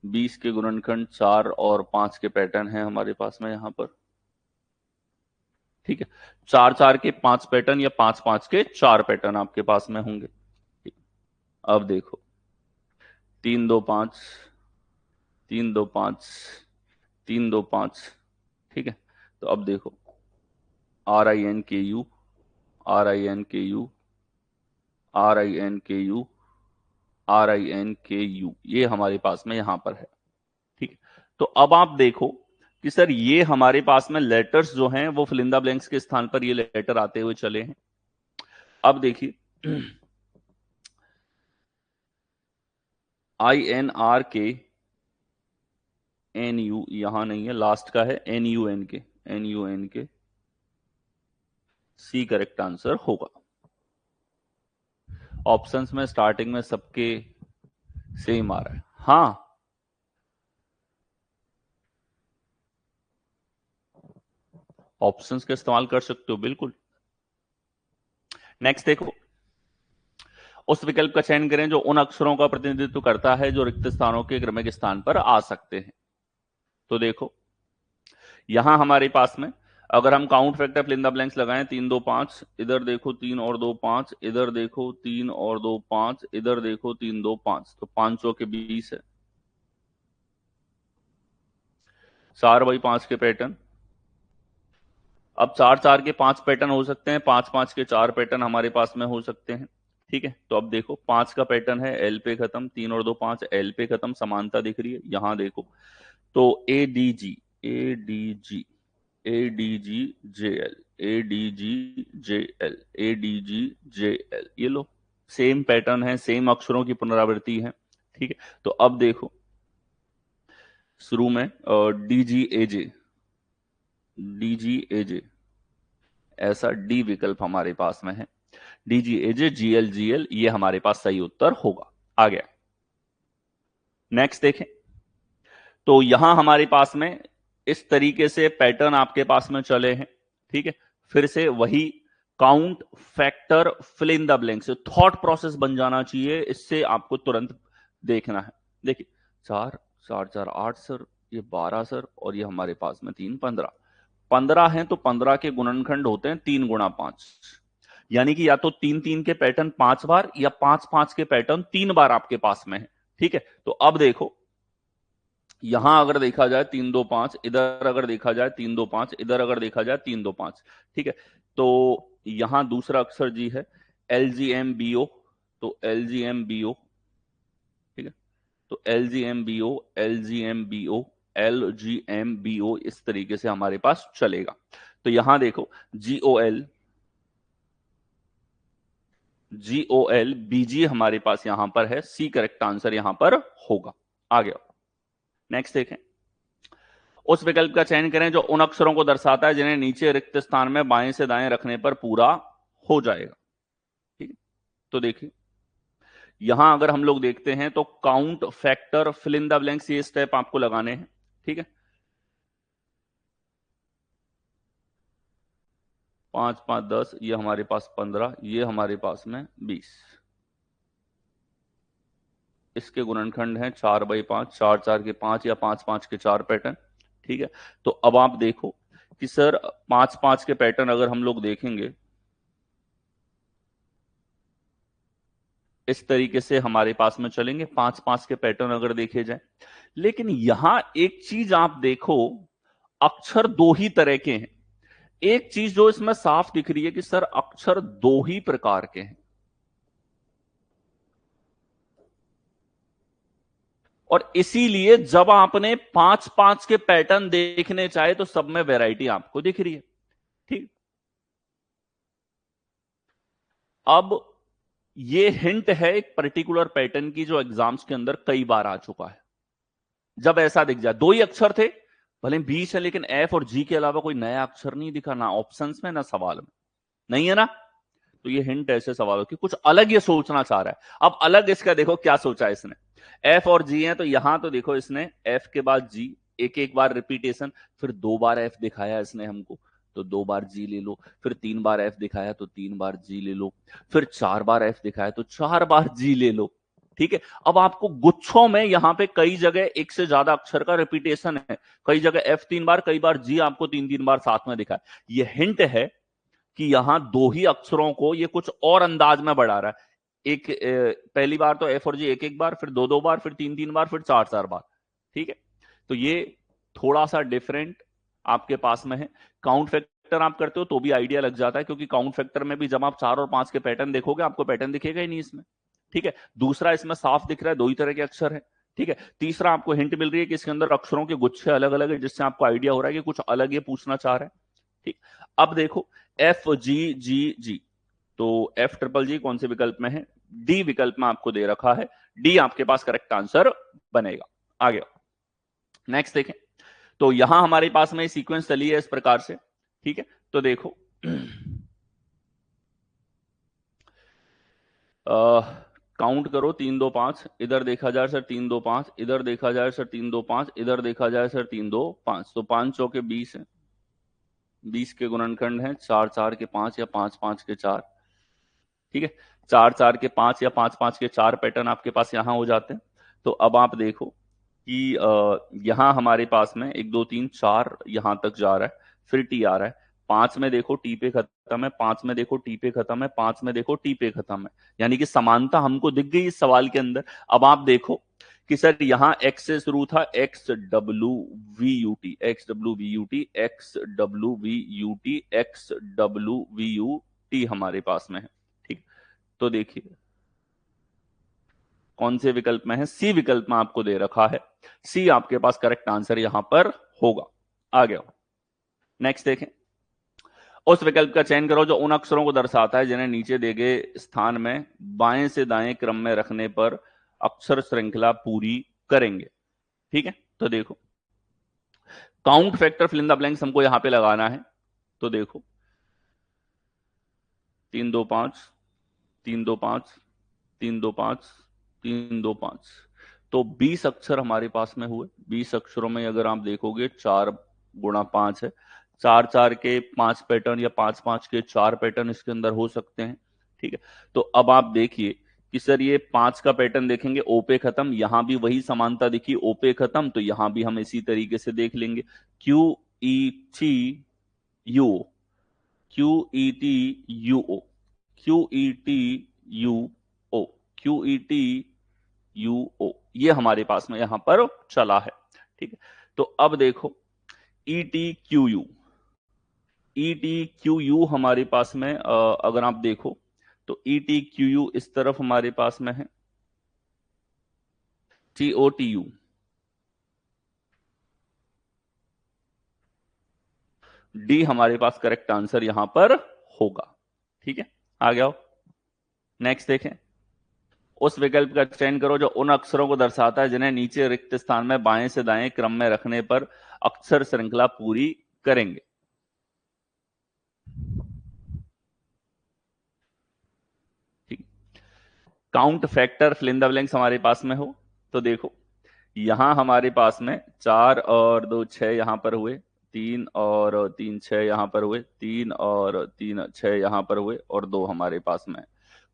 20 के गुणनखंड 4 और 5 के पैटर्न है हमारे पास में यहां पर। ठीक है, 4 4 के 5 पैटर्न या 5 5 के 4 पैटर्न आपके पास में होंगे। ठीक, अब देखो 3 2 5, 3 2 5, 3 2 5, ठीक है, तो अब देखो आर आई एन के यू, आर आई एन के यू, आर आई एन के यू, आर आई एन के यू, ये हमारे पास में यहां पर है। ठीक है, तो अब आप देखो कि सर ये हमारे पास में लेटर्स जो हैं वो फिल इन द ब्लैंक्स के स्थान पर ये लेटर आते हुए चले हैं। अब देखिए आई एन आर के एन यू यहां नहीं है, लास्ट का है एन यू एन के, एन यू एन के, सी करेक्ट आंसर होगा। ऑप्शंस में स्टार्टिंग में सबके सेम आ रहा है। हाँ, ऑप्शंस का इस्तेमाल कर सकते हो बिल्कुल। नेक्स्ट देखो, उस विकल्प का चयन करें जो उन अक्षरों का प्रतिनिधित्व करता है जो रिक्त स्थानों के क्रमिक स्थान पर आ सकते हैं। तो देखो यहां हमारे पास में अगर हम count factor fill in the blanks लगाएं, 3 2 5, इधर देखो 3 और 2 5, इधर देखो 3 और 2 5, इधर देखो 3 2 5, तो 500 के 20 है, 4/5 के पैटर्न। अब 4 4 के 5 पैटर्न हो सकते हैं, 5 5 के 4 पैटर्न हमारे पास में हो सकते हैं। ठीक है, तो अब देखो 5 का पैटर्न है एल पे खत्म, 3 और 2 5 एल पे खत्म, समानता दिख रही है। यहां देखो तो A D G, A D G, A D G J L, ADGJL, ADGJL, ये लो, सेम पैटर्न है, सेम अक्षरों की पुनरावृत्ति है। ठीक है, तो अब देखो शुरू में DGAJ, DGAJ, ऐसा डी विकल्प हमारे पास में है। DGAJ, GLGL, ये हमारे पास सही उत्तर होगा। आ गया, नेक्स्ट देखें। तो यहां हमारे पास में इस तरीके से पैटर्न आपके पास में चले हैं। ठीक है, फिर से वही count, factor, fill in the blank से थॉट प्रोसेस बन जाना चाहिए, इससे आपको तुरंत देखना है। देखिए, 4 4 4 8 सर, ये 12 सर, और ये हमारे पास में 3 15, 15 है तो 15 के गुणनखंड होते हैं 3 गुणा 5, यानी कि या तो 3 3 के पैटर्न 5 बार या 5 5 के पैटर्न 3 बार आपके पास में है। ठीक है, तो अब देखो यहां अगर देखा जाए 3 2 5, इधर अगर देखा जाए 3 2 5, इधर अगर देखा जाए 3 2 5। ठीक है, तो यहां दूसरा अक्षर जी है LGMBO, तो LGMBO, ठीक है, तो LGMBO, LGMBO, LGMBO, इस तरीके से हमारे पास चलेगा। तो यहां देखो GOL, GOL, BG हमारे पास यहां पर है, C करेक्ट आंसर यहां पर होगा। आ गया, नेक्स्ट देखें। उस विकल्प का चयन करें जो उन अक्षरों को दर्शाता है जिन्हें नीचे रिक्त स्थान में बाएं से दाएं रखने पर पूरा हो जाएगा। ठीक है, तो देखिए यहां अगर हम लोग देखते हैं तो count, factor, fill in the blanks, ये स्टेप आपको लगाने हैं। ठीक है, 5 5 10, ये हमारे पास 15, ये हमारे पास में 20, इसके गुणनखंड हैं 4 बाई 5, 4 4 के 5 या 5 5 के 4 पैटर्न। ठीक है, तो अब आप देखो कि सर 5 5 के पैटर्न अगर हम लोग देखेंगे इस तरीके से हमारे पास में चलेंगे, 5 5 के पैटर्न अगर देखे जाए। लेकिन यहां एक चीज आप देखो, अक्षर दो ही तरह के हैं। एक चीज जो इसमें साफ दिख रही है कि सर अक्षर दो ही प्रकार के हैं, और इसीलिए जब आपने 5 5 के पैटर्न देखने चाहे तो सब में वैरायटी आपको दिख रही है। ठीक, अब ये हिंट है एक पर्टिकुलर पैटर्न की जो एग्जाम्स के अंदर कई बार आ चुका है। जब ऐसा दिख जाए, दो ही अक्षर थे, भले 20 है, लेकिन F और G के अलावा कोई नया अक्षर नहीं दिखा, ना ऑप्शंस में ना सवाल में, नहीं है ना, तो ये हिंट ऐसे सवालों की कुछ अलग ये सोचना चाह रहा है। अब अलग इसका देखो क्या सोचा है इसने, F और G है तो यहां तो देखो इसने F के बाद G, एक एक बार रिपीटेशन, फिर 2 बार F दिखाया इसने हमको तो 2 बार G ले लो, फिर 3 बार F दिखाया तो 3 बार G ले लो, फिर 4 बार F दिखाया तो 4 बार G ले लो। ठीक है, अब आपको गुच्छों में यहां पे कई जगह एक से ज्यादा अक्षर का रिपीटेशन है, कई जगह F 3 बार, कई बार G आपको 3 3 बार साथ में दिखा है। ये हिंट है कि यहां दो ही अक्षरों को ये कुछ और अंदाज में बढ़ा रहा है। एक पहली बार तो F और G एक एक बार, फिर 2 2 बार, फिर 3 3 बार, फिर 4 4 बार। ठीक है, तो ये थोड़ा सा डिफरेंट आपके पास में है। काउंट फैक्टर आप करते हो तो भी आइडिया लग जाता है, क्योंकि काउंट फैक्टर में भी जब आप 4 और 5 के पैटर्न देखोगे आपको पैटर्न दिखेगा ही नहीं इसमें। ठीक है, दूसरा इसमें साफ दिख रहा है दो ही तरह के अक्षर है। ठीक है, तीसरा आपको हिंट मिल रही है कि इसके अंदर अक्षरों के गुच्छे अलग अलग है, जिससे आपको आइडिया हो रहा है कि कुछ अलग ये पूछना चाह रहा है। ठीक, अब देखो FGGG, तो F ट्रिपल जी कौन से विकल्प में है, डी विकल्प में आपको दे रखा है, डी आपके पास करेक्ट आंसर बनेगा। आ गया, नेक्स्ट देखें। तो यहां हमारे पास में सीक्वेंस चली है इस प्रकार से। ठीक है, तो देखो काउंट करो 3 2 5, इधर देखा जाए सर 3 2 5, इधर देखा जाए सर 3 2 5, इधर देखा जाए सर 3 2 5, तो 5 चौके 20 है, 20 के गुणनखंड हैं 4 4 के 5 या 5 5 के 4। ठीक है, 4 4 के 5 या 5 5 के 4 पैटर्न आपके पास यहां हो जाते हैं। तो अब आप देखो कि यहां हमारे पास में 1 2 3 4 यहां तक जा रहा है, फिर टी आ रहा है, 5 में देखो टी पे खत्म है, 5 में देखो टी पे खत्म है, 5 में देखो टी पे खत्म है, यानी कि समानता हमको दिख गई इस सवाल के अंदर। अब आप देखो कि सर यहां एक्स से शुरू था, XWVUT, XWVUT, XWVUT, XWVUT हमारे पास में है। ठीक, तो देखिए कौन से विकल्प में है, सी विकल्प में आपको दे रखा है, सी आपके पास करेक्ट आंसर यहां पर होगा। आ गया, नेक्स्ट देखें। उस विकल्प का चयन करो जो उन अक्षरों को दर्शाता है जिन्हें नीचे दिए गए स्थान में बाएं से दाएं क्रम में रखने पर अक्षर श्रृंखला पूरी करेंगे। ठीक है, तो देखो count factor fill in the blanks हमको यहां पे लगाना है। तो देखो 3 2 5 3 2 5 3 2 5 3 2 5, तो 20 अक्षर हमारे पास में हुए। 20 अक्षरों में अगर आप देखोगे 4 × 5 है, 4 4 के 5 पैटर्न या 5 5 के 4 पैटर्न इसके अंदर हो सकते हैं। ठीक है, तो अब आप देखिए कि सर ये 5 का पैटर्न देखेंगे ओ पे खत्म, यहां भी वही समानता दिखी ओ पे खत्म, तो यहां भी हम इसी तरीके से देख लेंगे QETU QETUO QETUO QETUO, ये हमारे पास में यहां पर चला है। ठीक है, तो अब देखो ETQU ETQU हमारे पास में अगर आप देखो तो ETQU इस तरफ हमारे पास में है, TOTU डी हमारे पास करेक्ट आंसर यहां पर होगा। ठीक है, आ गया। नेक्स्ट देखें, उस विकल्प का चयन करो जो उन अक्षरों को दर्शाता है जिन्हें नीचे रिक्त स्थान में बाएं से दाएं क्रम में रखने पर अक्षर श्रृंखला पूरी करेंगे। ठीक, count factor fill in the blanks हमारे पास में हो। तो देखो यहां हमारे पास में 4 और 2 6 यहां पर हुए, 3 और 3 6 यहां पर हुए, 3 और 3 6 यहां पर हुए, और 2 हमारे पास में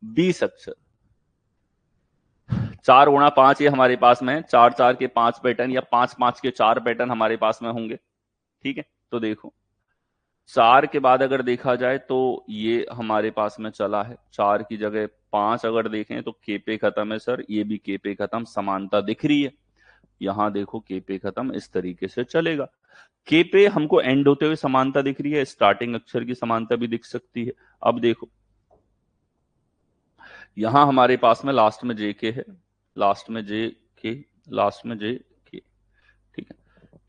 20 अक्षर। 4 × 5 ये हमारे पास में है, 4 4 के 5 पैटर्न या 5 5 के 4 पैटर्न हमारे पास में होंगे। ठीक है, तो देखो 4 के बाद अगर देखा जाए तो ये हमारे पास में चला है, 4 की जगह 5 अगर देखें तो के पे खत्म है सर, ये भी के पे खत्म, समानता दिख रही है। यहां देखो के पे खत्म, इस तरीके से चलेगा। के पे हमको एंड होते हुए समानता दिख रही है, स्टार्टिंग अक्षर की समानता भी दिख सकती है। अब देखो यहां हमारे पास में लास्ट में जे के है, लास्ट में जे के, लास्ट में जे के। ठीक है,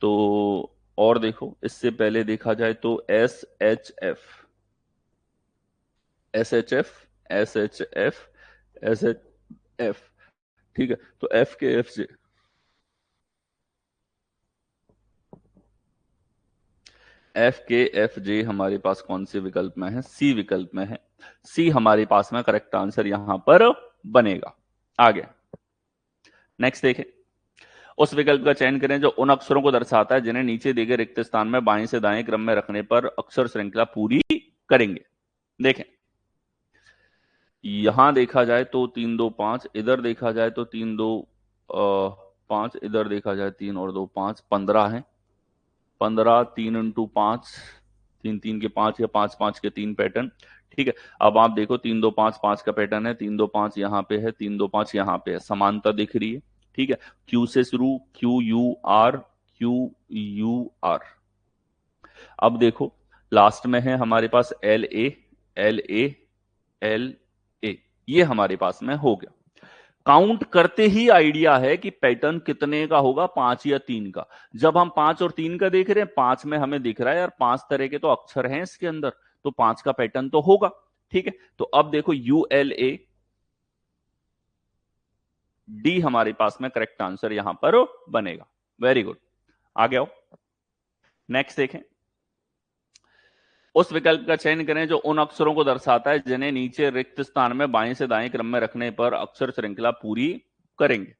तो और देखो इससे पहले देखा जाए तो SHF SHF SHF SHF। ठीक है, तो FKFJ FKFJ हमारे पास कौन से विकल्प में है? सी विकल्प में है। सी हमारे पास में करेक्ट आंसर यहां पर बनेगा। आगे नेक्स्ट देखें, उस विकल्प का चयन करें जो उन अक्षरों को दर्शाता है जिन्हें नीचे दिए गए रिक्त स्थान में बाएं से दाएं क्रम में रखने पर अक्षर श्रृंखला पूरी करेंगे। देखें यहां देखा जाए तो 3 2 5, इधर देखा जाए तो 3 2 5, इधर देखा जाए 3 और 2 5, 15 है। 15 3 × 5, 3 3 के 5 या 5 5 के 3 पैटर्न। ठीक है, अब आप देखो 3 2 5 5 का पैटर्न है, 3 2 5 यहाँ पे है, 3 2 5 यहाँ पे है, समानता दिख रही है। ठीक है, क्यू से शुरू, QUR QUR। अब देखो लास्ट में है हमारे पास LA LA LA, ये हमारे पास में हो गया। काउंट करते ही आइडिया है कि पैटर्न कितने का होगा, 5 या 3 का। जब हम 5 और 3 का देख रहे हैं, 5 में हमें दिख रहा है यार 5 तरह के तो अक्षर हैं इसके अंदर, तो 5 का पैटर्न तो होगा। ठीक है, तो अब देखो ULA डी हमारे पास में करेक्ट आंसर यहां पर बनेगा। वेरी गुड, आगे आओ। नेक्स्ट देखें, उस विकल्प का चयन करें जो उन अक्षरों को दर्शाता है जिन्हें नीचे रिक्त स्थान में बाएं से दाएं क्रम में रखने पर अक्षर श्रृंखला पूरी करेंगे।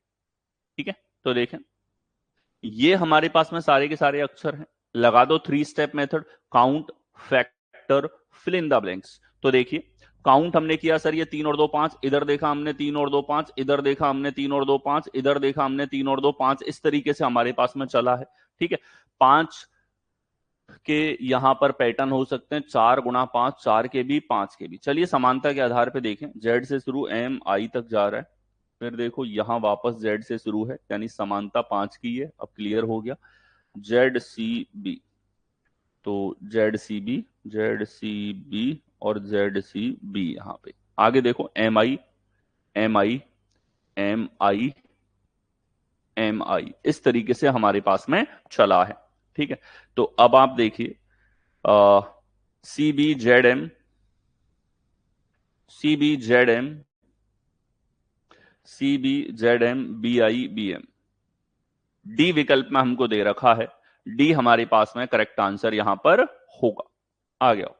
ठीक है, तो देखें ये हमारे पास में सारे के सारे अक्षर हैं। लगा दो 3 step method, count factor fill in the blanks. तो देखिए काउंट हमने किया सर, ये 3 और 2 5, इधर देखा हमने 3 और 2 5, इधर देखा हमने 3 और 2 5, इधर देखा हमने 3 और 2 5, इस तरीके से हमारे पास में चला है। ठीक है, 5 के यहां पर पैटर्न हो सकते हैं, 4 × 5, 4 के भी 5 के भी। चलिए समानता के आधार पर देखें, जेड से शुरू MI तक जा रहा है, फिर देखो यहां वापस जेड से शुरू है, यानी समानता 5 की है। अब क्लियर हो गया। ZCB, तो ZCB और ZCB यहां पे। आगे देखो MI MI MI MI, इस तरीके से हमारे पास में चला है। ठीक है, तो अब आप देखिए CBZM, CBZM, CBZM, BIBM। D विकल्प में हमको दे रखा है, डी हमारे पास में करेक्ट आंसर यहां पर होगा। आ गया।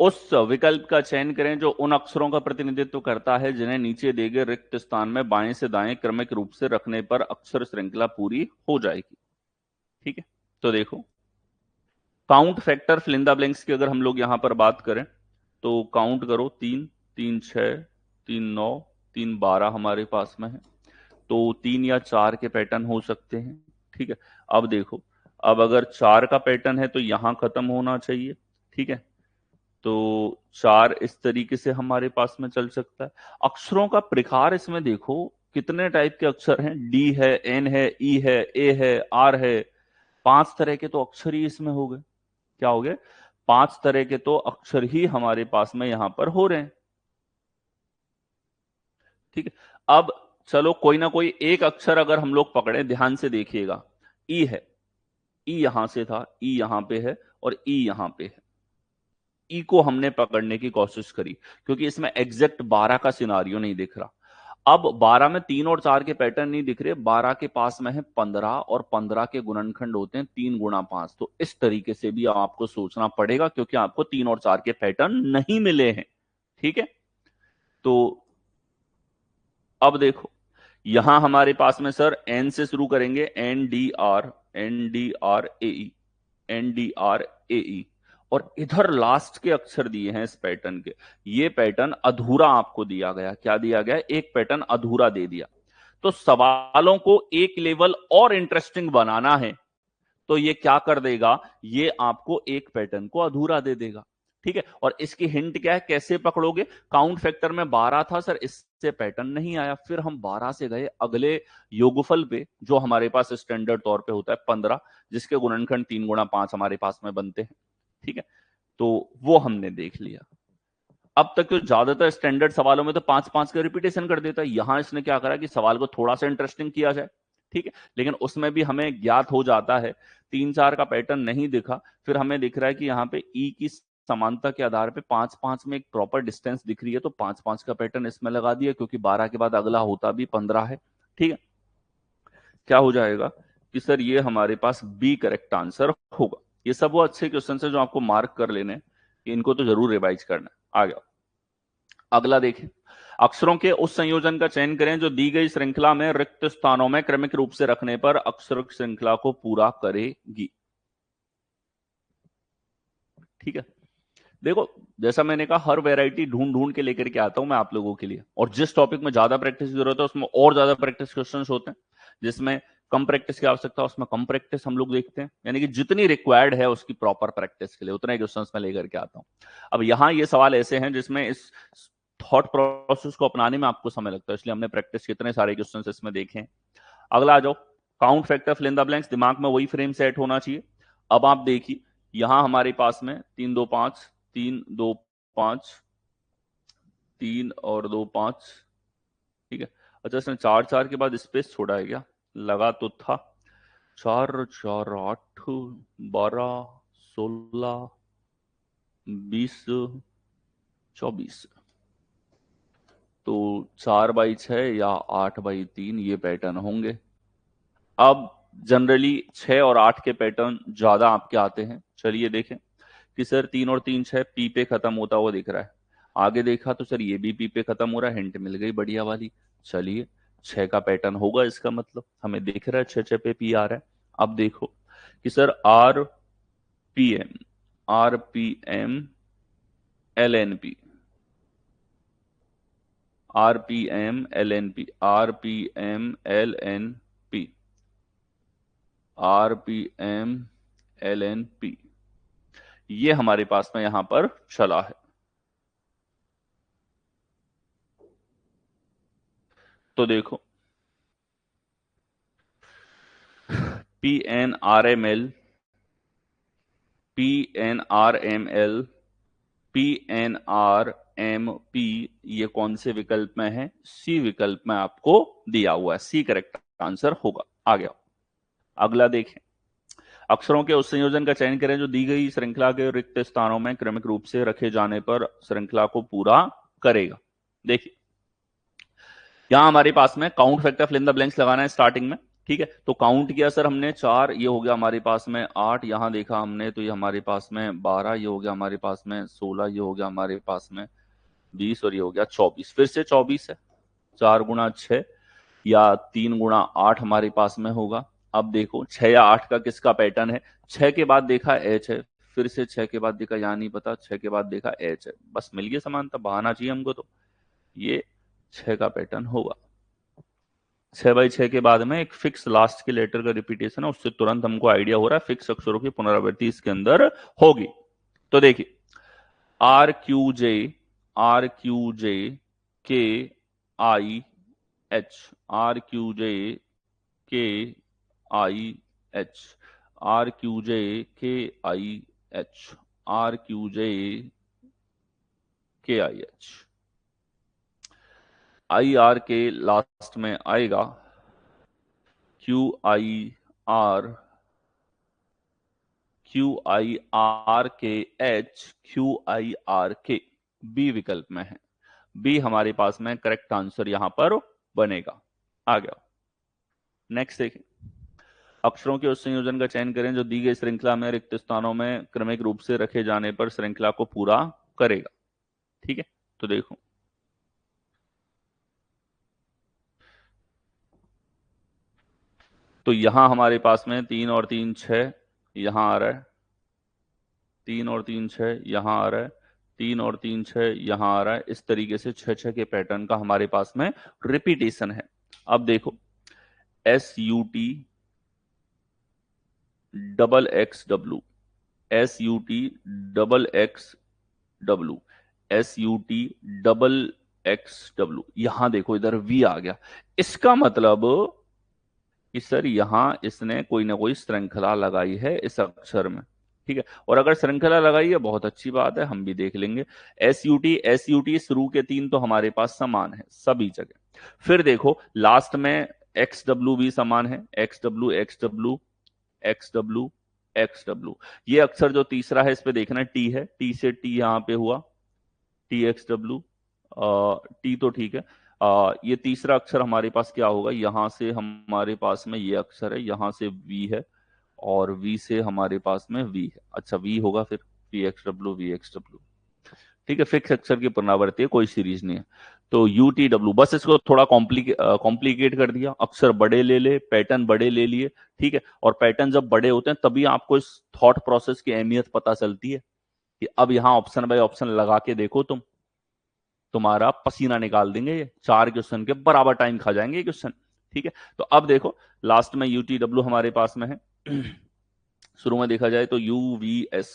उस विकल्प का चयन करें जो उन अक्षरों का प्रतिनिधित्व करता है जिन्हें नीचे दिए गए रिक्त स्थान में बाएं से दाएं क्रमिक रूप से रखने पर अक्षर श्रृंखला पूरी हो जाएगी। ठीक है, तो देखो count factor fill in the blanks की अगर हम लोग यहां पर बात करें तो काउंट करो, 3 3 6 3 9 3 12 हमारे पास में है, तो 3 या 4 के पैटर्न हो सकते हैं। ठीक है, अब देखो, अब अगर 4 का पैटर्न है तो यहां खत्म होना चाहिए। ठीक है, तो 4 इस तरीके से हमारे पास में चल सकता है। अक्षरों का प्रकार इसमें देखो कितने टाइप के अक्षर हैं, डी है, एन है, ई है, ए है, आर है। 5 तरह के तो अक्षर ही इसमें हो गए। क्या हो गए? 5 तरह के तो अक्षर ही हमारे पास में यहां पर हो रहे हैं। ठीक है, अब चलो कोई ना कोई एक अक्षर अगर हम लोग पकड़े, ध्यान से देखिएगा, ई है, ई यहां से था, ई यहां पे है और ई यहां पे है। ई को हमने पकड़ने की कोशिश करी क्योंकि इसमें एग्जैक्ट 12 का सिनारियो नहीं दिख रहा। अब 12 में 3 और 4 के पैटर्न नहीं दिख रहे, 12 के पास में है 15 और 15 के गुणनखंड होते हैं 3 गुणा 5। तो इस तरीके से भी आपको सोचना पड़ेगा क्योंकि आपको 3 और 4 के पैटर्न नहीं मिले हैं। ठीक है, तो अब देखो यहां हमारे पास में सर एन से शुरू करेंगे, NDR, NDRAE, NDRAE, और इधर लास्ट के अक्षर दिए हैं इस पैटर्न के। ये पैटर्न अधूरा आपको दिया गया। क्या दिया गया? एक पैटर्न अधूरा दे दिया। तो सवालों को एक लेवल और इंटरेस्टिंग बनाना है तो ये क्या कर देगा, ये आपको एक पैटर्न को अधूरा दे देगा। ठीक है, और इसकी हिंट क्या है, कैसे पकड़ोगे? काउंट फैक्टर में 12 था सर, इससे पैटर्न नहीं आया, फिर हम 12 से गए अगले योगफल पे जो हमारे पास स्टैंडर्ड तौर पे होता है 15, जिसके गुणनखंड 3 गुणा 5 हमारे पास में बनते हैं। ठीक है, तो वो हमने देख लिया। अब तक तो ज्यादातर स्टैंडर्ड सवालों में तो 5-5 का रिपीटेशन कर देता है, यहां इसने क्या करा कि सवाल को थोड़ा सा इंटरेस्टिंग किया जाए। ठीक है, लेकिन उसमें भी हमें ज्ञात हो जाता है 3-4 का पैटर्न नहीं दिखा, फिर हमें दिख रहा है कि यहाँ पे ई की समानता के आधार पे 5-5 में एक प्रॉपर डिस्टेंस दिख रही है, तो 5-5 का पैटर्न इसमें लगा दिया क्योंकि 12 के बाद अगला होता भी 15 है। ठीक है, क्या हो जाएगा कि सर ये हमारे पास बी करेक्ट आंसर होगा। ये सब वो अच्छे क्वेश्चन है जो आपको मार्क कर लेने, इनको तो जरूर रिवाइज करना है। आ गया, अगला देखें, अक्षरों के उस संयोजन का चयन करें जो दी गई श्रृंखला में रिक्त स्थानों में क्रमिक रूप से रखने पर अक्षर श्रृंखला को पूरा करेगी। ठीक है, देखो जैसा मैंने कहा हर वैरायटी ढूंढ ढूंढ के लेकर के आता हूं मैं आप लोगों के लिए, और जिस टॉपिक में ज्यादा प्रैक्टिस की जरूरत है उसमें और ज्यादा प्रैक्टिस क्वेश्चंस होते हैं, जिसमें कम प्रैक्टिस की आवश्यकता है उसमें कम प्रैक्टिस हम लोग देखते हैं, यानी कि जितनी रिक्वायर्ड है उसकी प्रॉपर प्रैक्टिस के लिए उतना ही क्वेश्चंस मैं लेकर के आता हूं। अब यहाँ ये सवाल ऐसे हैं जिसमें इस थॉट प्रोसेस को अपनाने में आपको समय लगता है, इसलिए हमने प्रैक्टिस कितने सारे क्वेश्चंस इसमें देखे हैं। अगला आ जाओ, count factor fill in the blanks, दिमाग में वही फ्रेम सेट होना चाहिए। अब आप देखिए यहां हमारे पास में 3 2 5, 3 2 5, 3 और 2 5। ठीक है, अच्छा इसने 4 4 के बाद स्पेस छोड़ा है क्या? लगा तो था। 4 4 8 12 16 20 24, तो 4/6 या 8/3 ये पैटर्न होंगे। अब जनरली 6 और 8 के पैटर्न ज्यादा आपके आते हैं। चलिए देखें कि सर 3 और 3 6 पी पे खत्म होता हुआ दिख रहा है। आगे देखा तो सर ये भी पी पे खत्म हो रहा है, हिंट मिल गई बढ़िया वाली। चलिए 6 का पैटर्न होगा, इसका मतलब हमें दिख रहा है 6 पे पी आ रहा है। अब देखो कि sir RPM LNP, RPM LNP, RPM LNP, RPM LNP, ये हमारे पास में यहां पर चला है। तो देखो PNRML, PNRML, PNRMP, ये कौन से विकल्प में है? सी विकल्प में आपको दिया हुआ है, सी करेक्ट आंसर होगा। आ गया, अगला देखें, अक्षरों के उस संयोजन का चयन करें जो दी गई श्रृंखला के रिक्त स्थानों में क्रमिक रूप से रखे जाने पर श्रृंखला को पूरा करेगा। देखिए यहां हमारे पास में count factor fill in the blanks लगाना है स्टार्टिंग में, ठीक है। तो काउंट किया सर हमने 4, ये हो गया हमारे पास में 8, यहां देखा हमने तो ये हमारे पास में 12, ये हो गया हमारे पास में 16, ये हो गया हमारे पास में 20 और ये हो गया 24। फिर से 24 है, 4 गुणा 6 या 3 गुणा 8 हमारे पास में होगा। अब देखो 6 या 8 का किसका पैटर्न है, 6 के बाद देखा एच है, फिर से 6 के बाद देखा यहाँ नहीं पता, 6 के बाद देखा एच है, बस मिल गया समानता, बहाना चाहिए हमको तो ये 6 का पैटर्न होगा। 6/6 के बाद में एक फिक्स लास्ट के लेटर का रिपीटेशन है, उससे तुरंत हमको आइडिया हो रहा है फिक्स अक्षरों की पुनरावृत्ति इसके अंदर होगी। तो देखिए RQJ KIH RQJ KIH RQJ KIH RQJ KIH IR के लास्ट में आएगा QIR QIRKH बी विकल्प में है, बी हमारे पास में करेक्ट आंसर यहां पर बनेगा। आ गया नेक्स्ट देखिए, अक्षरों के उस संयोजन का चयन करें जो दी गई श्रृंखला में रिक्त स्थानों में क्रमिक रूप से रखे जाने पर श्रृंखला को पूरा करेगा। ठीक है, तो देखो तो यहां हमारे पास में 3 और 3 6 यहां आ रहा है, 3 और 3 6 यहां आ रहा है, 3 और 3 6 यहां आ रहा है। इस तरीके से 6 के पैटर्न का हमारे पास में रिपीटेशन है। अब देखो SUT XXW SUT XXW SUT XXW, यहां देखो इधर V आ गया, इसका मतलब कि सर यहां इसने कोई ना कोई श्रृंखला लगाई है इस अक्षर में। ठीक है, और अगर श्रृंखला लगाई है बहुत अच्छी बात है, हम भी देख लेंगे। SUT शुरू के 3 तो हमारे पास समान है सभी जगह। फिर देखो लास्ट में XW भी समान है, XW XW XW XW। ये अक्षर जो तीसरा है इस पे देखना T है, T से T यहां पे हुआ TXW, T तो ठीक है। ये तीसरा अक्षर हमारे पास क्या होगा, यहां से हमारे पास में ये अक्षर है, यहां से V है और V से हमारे पास में V है। अच्छा V होगा फिर VXW VXW। ठीक है, फिक्स अक्षर की पुनरावृत्ति है, कोई सीरीज नहीं है। तो UTW, बस इसको थोड़ा कॉम्प्लिकेट कर दिया, अक्षर बड़े ले ले, पैटर्न बड़े ले लिए। ठीक है, और पैटर्न जब बड़े होते हैं तभी आपको इस थॉट प्रोसेस की अहमियत पता चलती है कि अब यहां ऑप्शन बाय ऑप्शन लगा के देखो तुम्हारा पसीना निकाल देंगे ये, 4 क्वेश्चन के बराबर टाइम खा जाएंगे ये क्वेश्चन। ठीक है, तो अब देखो लास्ट में UTW हमारे पास में है। शुरू में देखा जाए तो UVS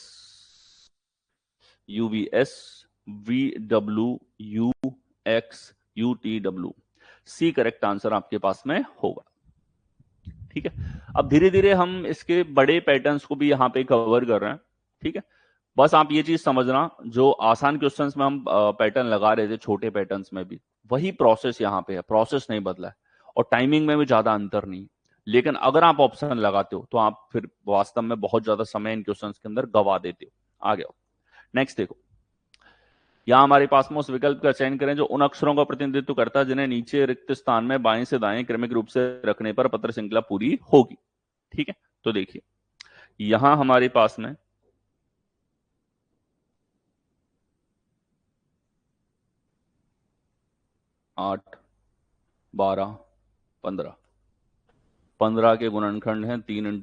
VW UX UTW, C correct answer आपके पास में होगा। ठीक है, अब धीरे धीरे हम इसके बड़े पैटर्न्स को भी यहां पे कवर कर रहे हैं। ठीक है, बस आप ये चीज समझना, जो आसान क्वेश्चंस में हम पैटर्न लगा रहे थे छोटे पैटर्न्स में भी वही प्रोसेस यहाँ पे है, प्रोसेस नहीं बदला है और टाइमिंग में भी ज्यादा अंतर नहीं। लेकिन अगर आप ऑप्शन लगाते हो तो आप फिर वास्तव में बहुत ज्यादा समय इन क्वेश्चंस के अंदर गवा देते हो। आ गया नेक्स्ट देखो, यहां हमारे पास में उस विकल्प का चयन करें जो उन अक्षरों का प्रतिनिधित्व करता है जिन्हें नीचे रिक्त स्थान में बाएं से दाएं क्रमिक रूप से रखने पर पत्र श्रृंखला पूरी होगी। ठीक है, तो देखिए यहां हमारे पास में 8 12 15 15 के गुणनखंड हैं 3 ×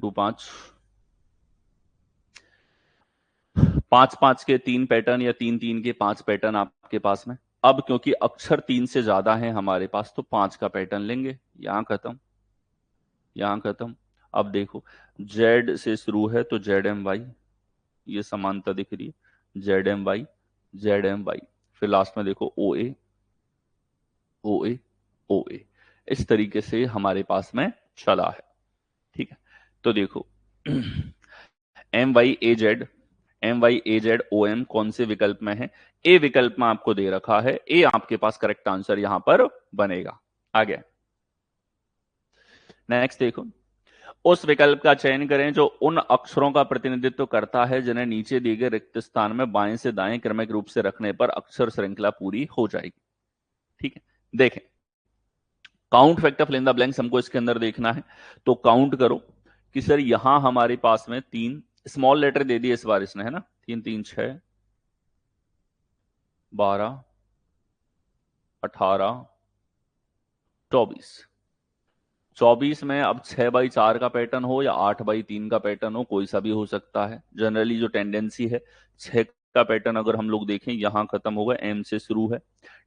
5, 5 के 3 पैटर्न या 3 के 5 पैटर्न आपके पास में। अब क्योंकि अक्षर 3 से ज्यादा है हमारे पास तो 5 का पैटर्न लेंगे। यहां खत्म, यहां खत्म। अब देखो Z से शुरू है तो ZMY, ये समानता दिख रही है, ZMY ZMY। फिर लास्ट में देखो OA OA OA, इस तरीके से हमारे पास में चला है। ठीक है, तो देखो MYAZOM कौन से विकल्प में है, ए विकल्प में आपको दे रखा है, ए आपके पास करेक्ट आंसर यहां पर बनेगा। आ गया नेक्स्ट देखो, उस विकल्प का चयन करें जो उन अक्षरों का प्रतिनिधित्व करता है जिन्हें नीचे दिए गए रिक्त स्थान में बाएं से दाएं क्रमिक रूप से रखने पर अक्षर श्रृंखला पूरी हो जाएगी। ठीक है, देखें count factor fill in the blanks हमको इसके अंदर देखना है। तो काउंट करो कि सर यहां हमारे पास में 3 स्मॉल लेटर दे दिए इस बार इसने, है ना, 3 3 6 12 18 24 में अब 6x4 का पैटर्न हो या 8x3 का पैटर्न हो, कोई सा भी हो सकता है। जनरली जो टेंडेंसी है 6 का पैटर्न अगर हम लोग देखें यहां खत्म होगा, एम से शुरू है,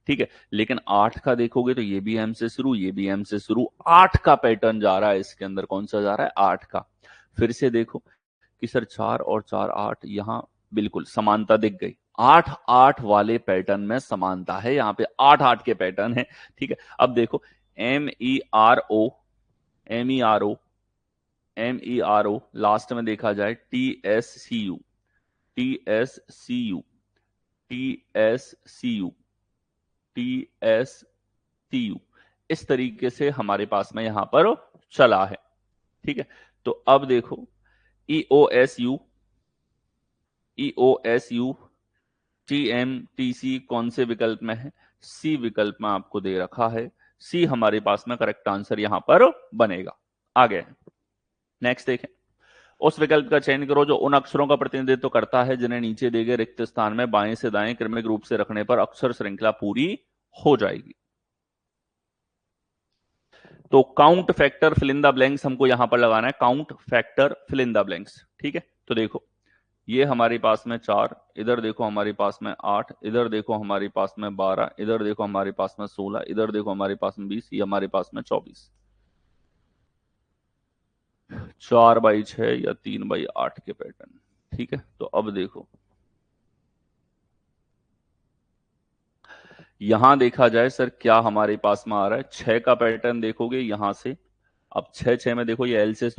ठीक है। लेकिन 8 का देखोगे तो ये भी एम से शुरू, ये भी एम से शुरू, 8 का पैटर्न जा रहा है इसके अंदर। कौन सा जा रहा है? 8 का। फिर से देखो कि सर 4 और 4 8, यहां बिल्कुल समानता दिख गई। 8 8 वाले पैटर्न में समानता है, यहाँ पे 8 8 के पैटर्न है, ठीक है। अब देखो MERO MERO लास्ट में देखा जाए TSCU TSCU TSCU TSCU, इस तरीके से हमारे पास में यहां पर चला है, ठीक है। तो अब देखो EOSU TMTC कौन से विकल्प में है? सी विकल्प में आपको दे रखा है। सी हमारे पास में करेक्ट आंसर यहां पर बनेगा। आगे नेक्स्ट देखें, उस विकल्प का चयन करो जो उन अक्षरों का प्रतिनिधित्व करता है जिन्हें नीचे दिए गए रिक्त स्थान में बाएं से दाएं क्रमिक रूप से रखने पर अक्षर श्रृंखला पूरी हो जाएगी। तो count factor fill in the blanks हमको यहां पर लगाना है, count factor fill in the blanks, ठीक है। तो देखो ये हमारे पास में 4, इधर देखो हमारे पास में 8, इधर देखो हमारे पास में 12, इधर देखो हमारे पास में 16, इधर देखो हमारे पास में 20, ये हमारे पास में 24। 4x6 या 3x8 के पैटर्न, ठीक है। तो अब देखो यहां देखा जाए सर क्या हमारे पास में आ रहा है, 6 का पैटर्न देखोगे यहां से। अब 6 6 में देखो ये एल से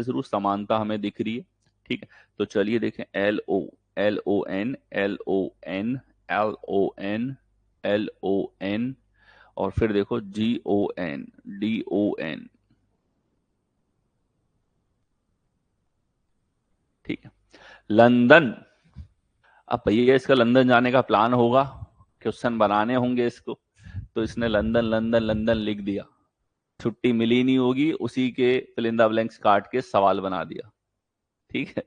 शुरू समानता हमें दिख रही है, ठीक है। तो चलिए देखें LO LON LON LON LON और फिर देखो GON DON, ठीक है। लंदन, अब भैया इसका लंदन जाने का प्लान होगा, क्वेश्चन बनाने होंगे इसको, तो इसने लंदन लंदन लंदन लिख दिया, छुट्टी मिली नहीं होगी, उसी के फिल इन द ब्लैंक्स काट के सवाल बना दिया, ठीक है।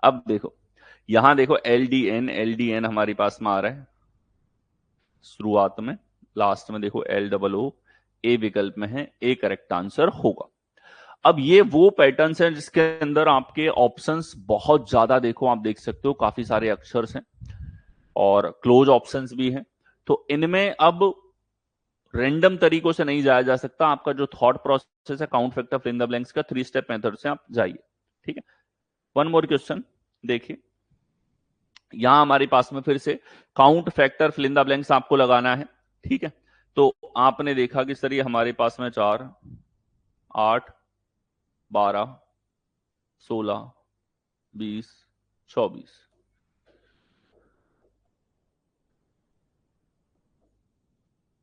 अब देखो यहां देखो LDN हमारे पास में आ रहा है शुरुआत में, लास्ट में देखो LOO, ए विकल्प में है, ए करेक्ट आंसर होगा। अब ये वो पैटर्न्स हैं जिसके अंदर आपके ऑप्शंस बहुत ज्यादा, देखो आप देख सकते हो काफी सारे अक्षर्स हैं और क्लोज ऑप्शंस भी हैं। तो इनमें अब रैंडम तरीकों से नहीं जाया जा सकता, आपका जो थॉट प्रोसेस है count factor fill in the blanks का 3 स्टेप मेथड से आप जाइए, ठीक है। वन मोर क्वेश्चन देखिए, यहां हमारे पास में फिर से count factor fill in the blanks आपको लगाना है, ठीक है। तो आपने देखा कि सर ये हमारे पास में 4 8 12 16 20 24,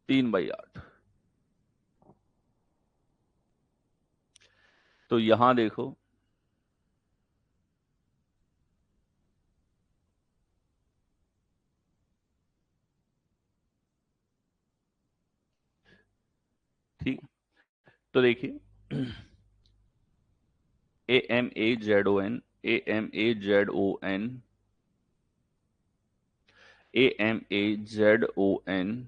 3x8। तो यहां देखो ठीक, तो देखिए AMAZON AMAZON AMAZON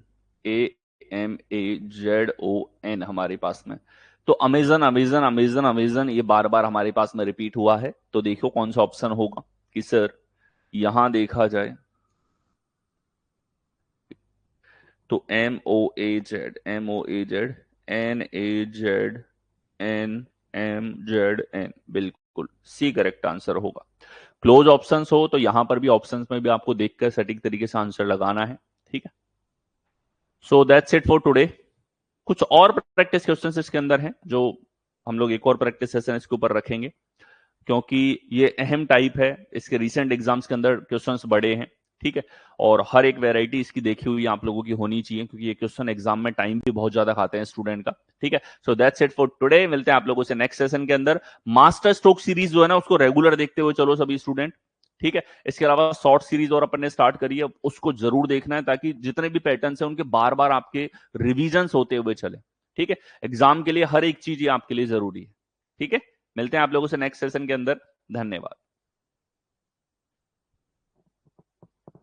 AMAZON हमारे पास में। तो अमेजन अमेजन अमेजन अमेजन ये बार बार हमारे पास में रिपीट हुआ है, तो देखो कौन सा ऑप्शन होगा कि सर यहां देखा जाए तो MOAZ NAZN बिल्कुल सी करेक्ट आंसर होगा। क्लोज ऑप्शंस हो तो यहां पर भी ऑप्शंस में भी आपको देखकर सटीक तरीके से आंसर लगाना है, ठीक है। So that's it for today. कुछ और प्रैक्टिस क्वेश्चंस इसके अंदर हैं जो हम लोग एक और प्रैक्टिस सेशन इसके ऊपर रखेंगे, क्योंकि ये अहम टाइप है, इसके रिसेंट एग्जाम्स के अंदर क्वेश्चंस बड़े हैं, ठीक है। और हर एक वैरायटी इसकी देखी हुई आप लोगों की होनी चाहिए, क्योंकि ये क्वेश्चन एग्जाम में टाइम भी बहुत ज्यादा खाते हैं स्टूडेंट का। ठीक है, so that's it for today. मिलते हैं आप लोगों से नेक्स्ट सेशन के अंदर। मास्टर स्ट्रोक सीरीज जो है ना, उसको रेगुलर देखते हुए चलो सभी स्टूडेंट। ठीक है, इसके अलावा शॉर्ट सीरीज और अपन ने स्टार्ट करी है, उसको जरूर देखना है, ताकि जितने भी पैटर्न है उनके बार बार आपके रिविजन होते हुए चले। ठीक है, एग्जाम के लिए हर एक चीज ये आपके लिए जरूरी है। ठीक है, मिलते हैं आप लोगों से नेक्स्ट सेशन के अंदर। धन्यवाद।